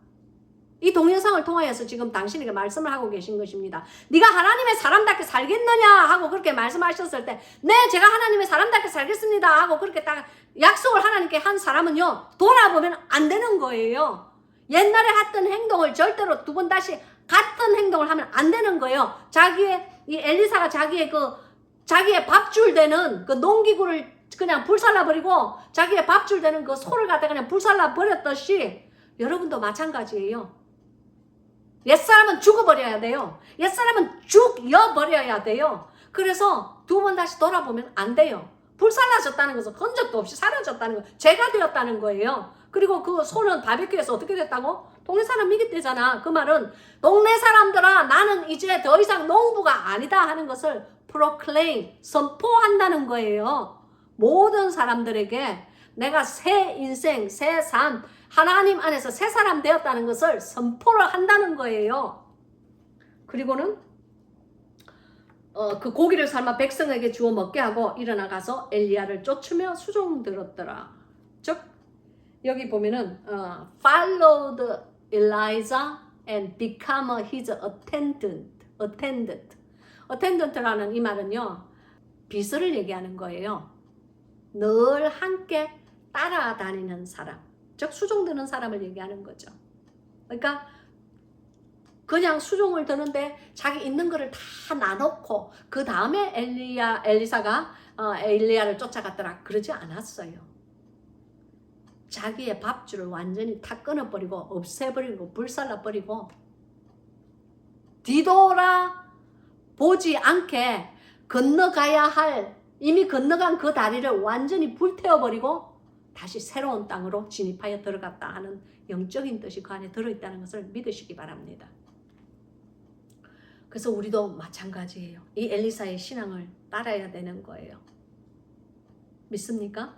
이 동영상을 통하여서 지금 당신에게 말씀을 하고 계신 것입니다. 네가 하나님의 사람답게 살겠느냐 하고 그렇게 말씀하셨을 때 네, 제가 하나님의 사람답게 살겠습니다 하고 그렇게 딱 약속을 하나님께 한 사람은요, 돌아보면 안 되는 거예요. 옛날에 했던 행동을 절대로 두 번 다시 같은 행동을 하면 안 되는 거예요. 이 엘리사가 자기의 밥줄 되는 그 농기구를 그냥 불살라버리고 자기의 밥줄 되는 그 소를 갖다 그냥 불살라버렸듯이 여러분도 마찬가지예요. 옛사람은 죽어버려야 돼요. 옛사람은 죽여버려야 돼요. 그래서 두 번 다시 돌아보면 안 돼요. 불살라졌다는 것은 흔적도 없이 사라졌다는 거, 죄가 되었다는 거예요. 그리고 그 소는 바베큐에서 어떻게 됐다고? 동네 사람 이겼대잖아. 그 말은 동네 사람들아, 나는 이제 더 이상 농부가 아니다 하는 것을 proclaim, 선포한다는 거예요. 모든 사람들에게 내가 새 인생, 새 삶, 하나님 안에서 새 사람 되었다는 것을 선포를 한다는 거예요. 그리고는 그 고기를 삶아 백성에게 주어 먹게 하고 일어나가서 엘리야를 쫓으며 수종 들었더라. 즉 여기 보면은 followed Elijah and become his attendant라는 이 말은요, 비서를 얘기하는 거예요. 늘 함께 따라다니는 사람, 즉 수종 드는 사람을 얘기하는 거죠. 그러니까 그냥 수종을 드는데 자기 있는 거를 다 나눠놓고 그 다음에 엘리사가 엘리야를 쫓아갔더라, 그러지 않았어요. 자기의 밥줄을 완전히 다 끊어버리고 없애버리고 불살라버리고 뒤돌아 보지 않게 건너가야 할, 이미 건너간 그 다리를 완전히 불태워버리고 다시 새로운 땅으로 진입하여 들어갔다 하는 영적인 뜻이 그 안에 들어있다는 것을 믿으시기 바랍니다. 그래서 우리도 마찬가지예요. 이 엘리사의 신앙을 따라야 되는 거예요. 믿습니까?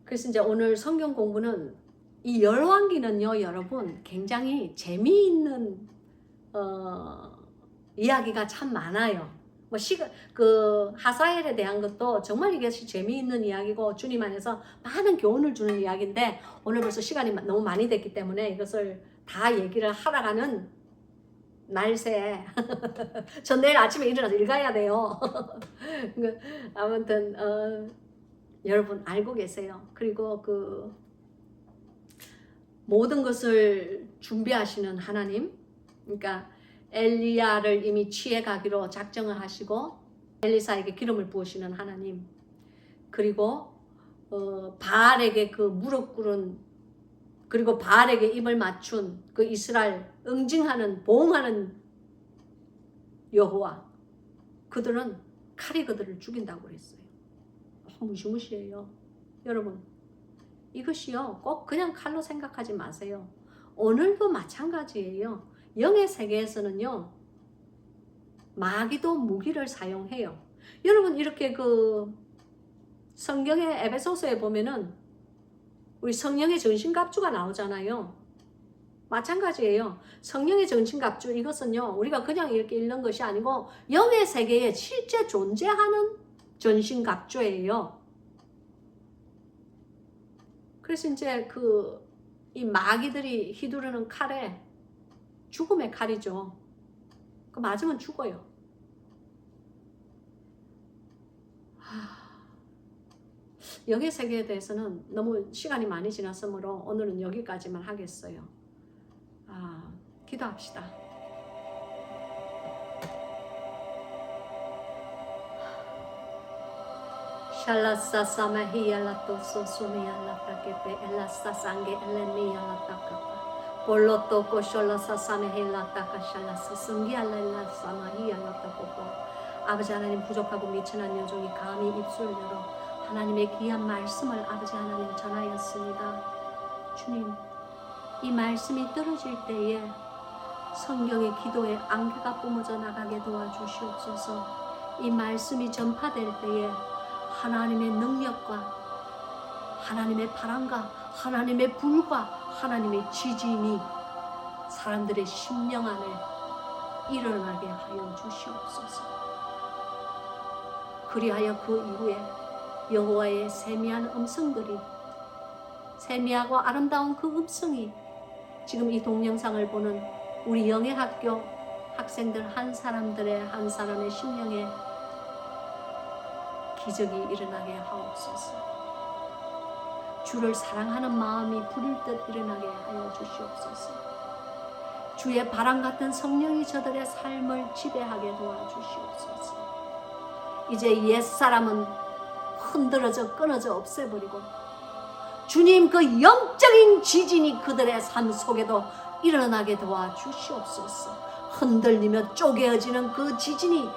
그래서 이제 오늘 성경 공부는 이 열왕기는요, 여러분 굉장히 재미있는 이야기가 참 많아요. 그 하사엘에 대한 것도 정말 이것이 재미있는 이야기고 주님 안에서 많은 교훈을 주는 이야기인데 오늘 벌써 시간이 너무 많이 됐기 때문에 이것을 다 얘기를 하다가는 날새 전 내일 아침에 일어나서 읽어야 돼요. 아무튼 여러분 알고 계세요. 그리고 그 모든 것을 준비하시는 하나님, 그러니까 엘리야를 이미 취해가기로 작정을 하시고 엘리사에게 기름을 부으시는 하나님, 그리고 바알에게 그 무릎 꿇은, 그리고 바알에게 입을 맞춘 그 이스라엘 응징하는 보응하는 여호와, 그들은 칼이 그들을 죽인다고 그랬어요. 무시무시해요. 여러분 이것이요 꼭 그냥 칼로 생각하지 마세요. 오늘도 마찬가지예요. 영의 세계에서는요 마귀도 무기를 사용해요. 여러분 이렇게 그 성경의 에베소서에 보면은 우리 성령의 전신갑주가 나오잖아요. 마찬가지예요. 성령의 전신갑주, 이것은요 우리가 그냥 이렇게 읽는 것이 아니고 영의 세계에 실제 존재하는 전신갑주예요. 그래서 이제 이 마귀들이 휘두르는 칼에 죽음의 칼이죠. 그 맞으면 죽어요. 영의 세계에 대해서는 너무 시간이 많이 지났으므로 오늘은 여기까지만 하겠어요. 기도합시다. 샬라사 사마히얄라토 소소미얄라타케페 엘라사상게 엘레미얄라타카파 볼로토 코숄라사 사메헬라타카샬라사 승기알렐라사마히얄라타코포. 아버지 하나님, 부족하고 미천한 여종이 감히 입술을 열어 하나님의 귀한 말씀을 아버지 하나님 전하였습니다. 주님, 이 말씀이 떨어질 때에 성경의 기도에 안개가 뿜어져 나가게 도와주시옵소서. 이 말씀이 전파될 때에 하나님의 능력과 하나님의 바람과 하나님의 불과 하나님의 지짐이 사람들의 심령 안에 일어나게 하여 주시옵소서. 그리하여 그 이후에 여호와의 세미한 음성들이 세미하고 아름다운 그 음성이 지금 이 동영상을 보는 우리 영예학교 학생들 한 사람의 심령에 기적이 일어나게 하옵소서. 주를 사랑하는 마음이 부릴 듯 일어나게 하여 주시옵소서. 주의 바람 같은 성령이 저들의 삶을 지배하게 도와주시옵소서. 이제 옛사람은 흔들어져 끊어져 없애버리고 주님 그 영적인 지진이 그들의 삶 속에도 일어나게 도와주시옵소서. 흔들리며 쪼개어지는 그 지진이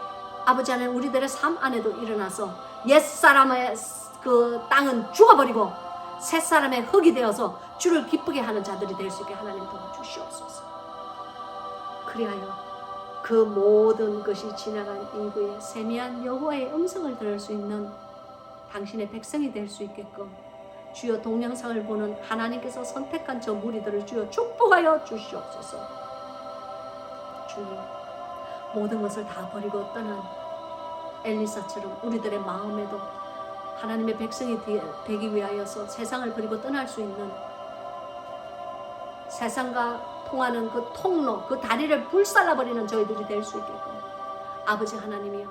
아버지 하나님 우리들의 삶 안에도 일어나서 옛사람의 그 땅은 죽어버리고 새사람의 흙이 되어서 주를 기쁘게 하는 자들이 될 수 있게 하나님 도와주시옵소서. 그리하여 그 모든 것이 지나간 이후에 세미한 여호와의 음성을 들을 수 있는 당신의 백성이 될 수 있게끔 주여 동영상을 보는 하나님께서 선택한 저 무리들을 주여 축복하여 주시옵소서. 주님 모든 것을 다 버리고 떠난 엘리사처럼 우리들의 마음에도 하나님의 백성이 되기 위하여서 세상을 버리고 떠날 수 있는 세상과 통하는 그 통로, 그 다리를 불살라버리는 저희들이 될 수 있게끔 아버지 하나님이여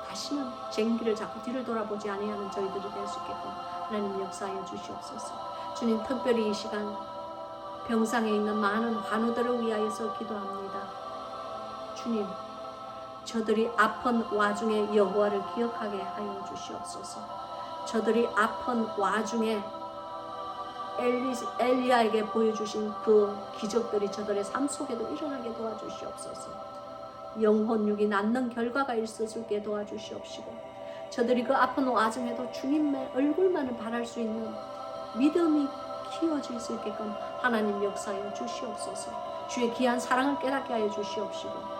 다시는 쟁기를 잡고 뒤를 돌아보지 아니하는 저희들이 될 수 있게끔 하나님 역사하여 주시옵소서. 주님 특별히 이 시간 병상에 있는 많은 환우들을 위하여서 기도합니다. 주님 저들이 아픈 와중에 여호와를 기억하게 하여 주시옵소서. 저들이 아픈 와중에 엘리야에게 보여주신 그 기적들이 저들의 삶 속에도 일어나게 도와주시옵소서. 영혼육이 낫는 결과가 있을 수 있게 도와주시옵시고 저들이 그 아픈 와중에도 주님의 얼굴만을 바랄 수 있는 믿음이 키워질 수 있게끔 하나님 역사하여 주시옵소서. 주의 귀한 사랑을 깨닫게 하여 주시옵시고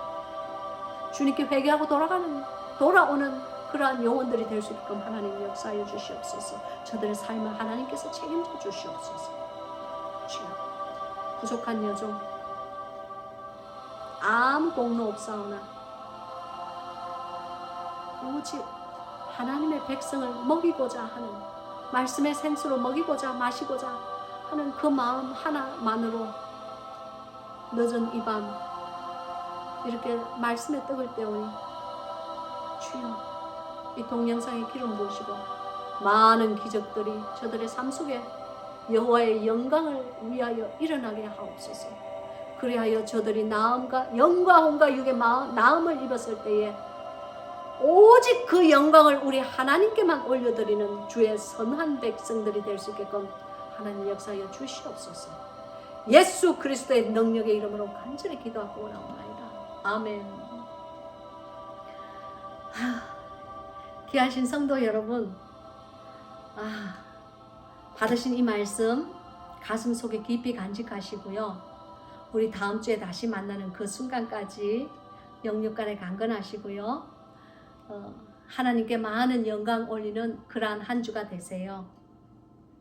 주님께 회개하고 돌아오는 그러한 영혼들이 될 수 있게끔 하나님 역사하여 주시옵소서. 저들의 삶을 하나님께서 책임져 주시옵소서. 주여 부족한 여종 아무 공로 없사오나 오직 하나님의 백성을 먹이고자 하는 말씀의 생수로 먹이고자 마시고자 하는 그 마음 하나만으로 늦은 이 밤 이렇게 말씀의 떡을 떼오니 주여 이 동영상에 기름 부으시고 많은 기적들이 저들의 삶 속에 여호와의 영광을 위하여 일어나게 하옵소서. 그리하여 저들이 나음과 영과 혼과 육의 나음을 입었을 때에 오직 그 영광을 우리 하나님께만 올려드리는 주의 선한 백성들이 될 수 있게끔 하나님 역사하여 주시옵소서. 예수 그리스도의 능력의 이름으로 간절히 기도하고 오라옵나이다. 아멘. 귀하신 성도 여러분, 받으신 이 말씀 가슴 속에 깊이 간직하시고요. 우리 다음 주에 다시 만나는 그 순간까지 영육간에 강건하시고요. 하나님께 많은 영광 올리는 그러한 한 주가 되세요.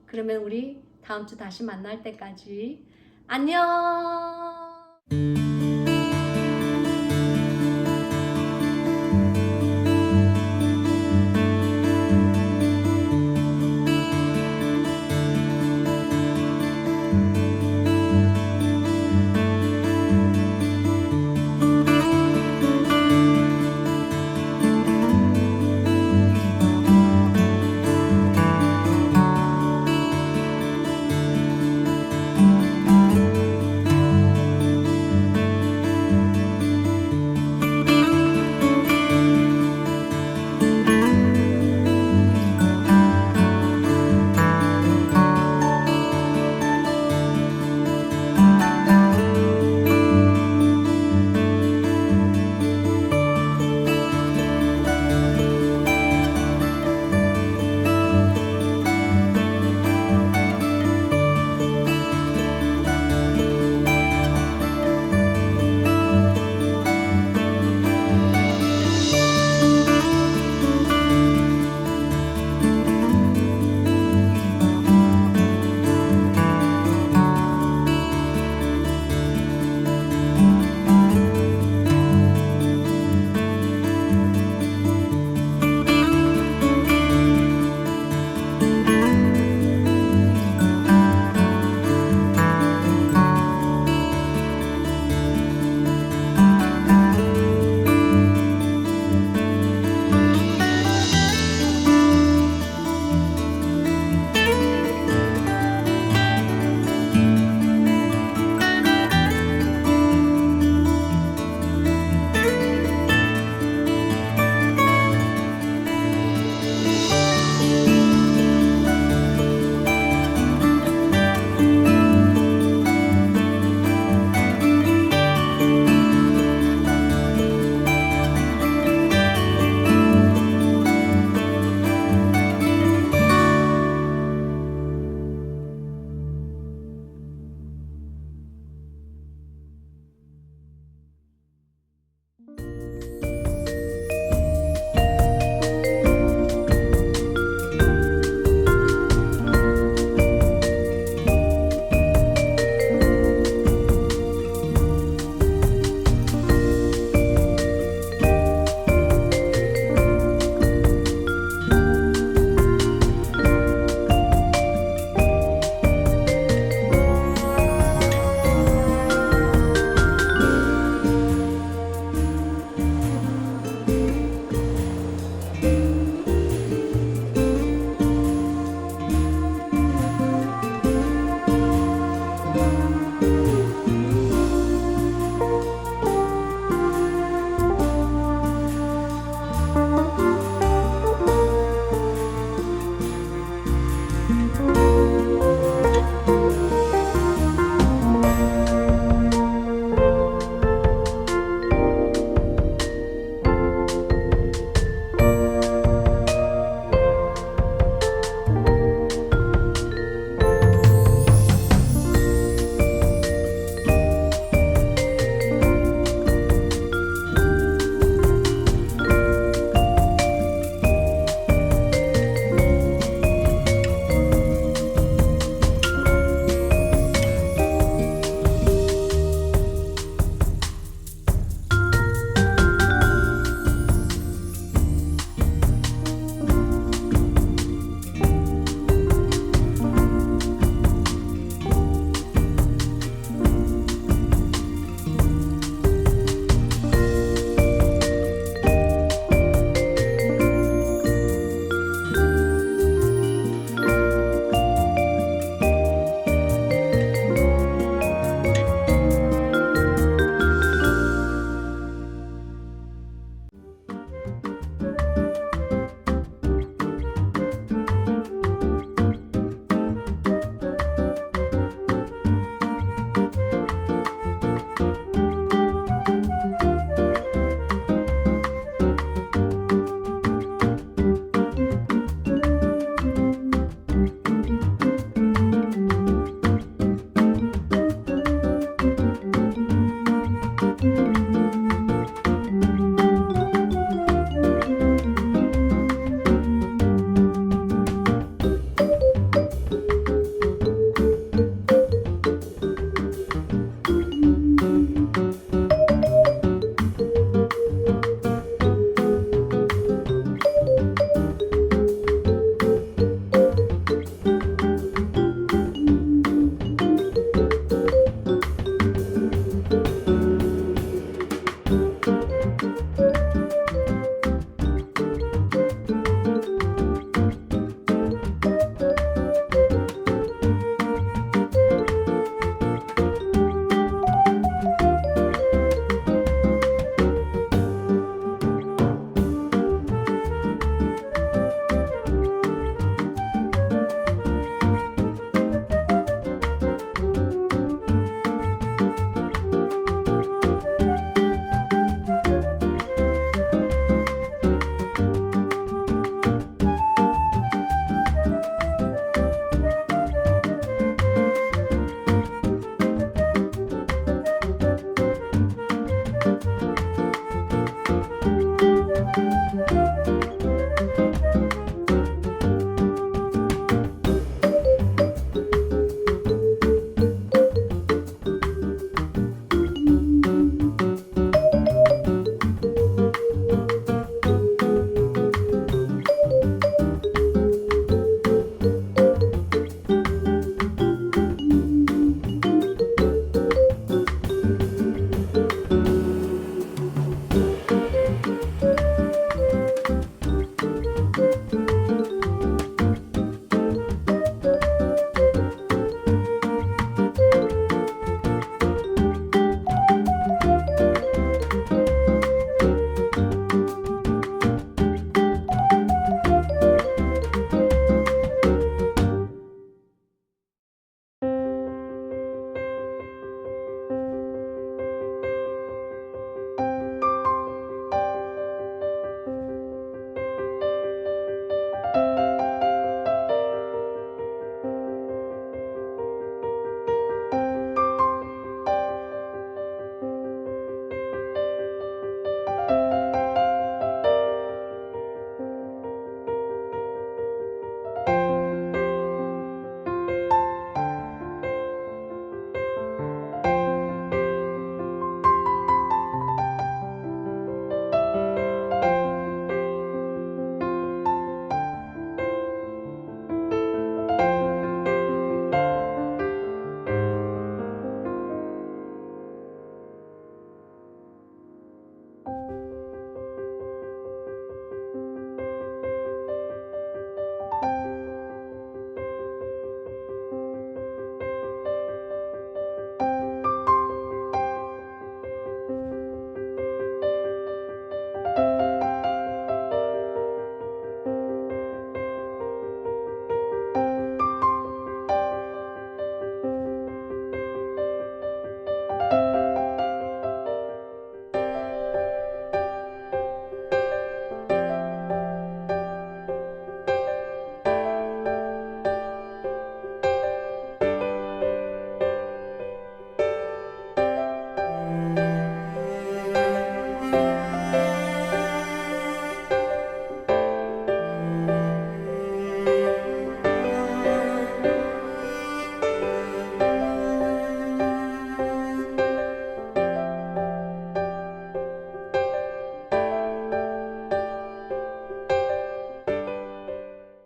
그러면 우리 다음 주 다시 만날 때까지 안녕.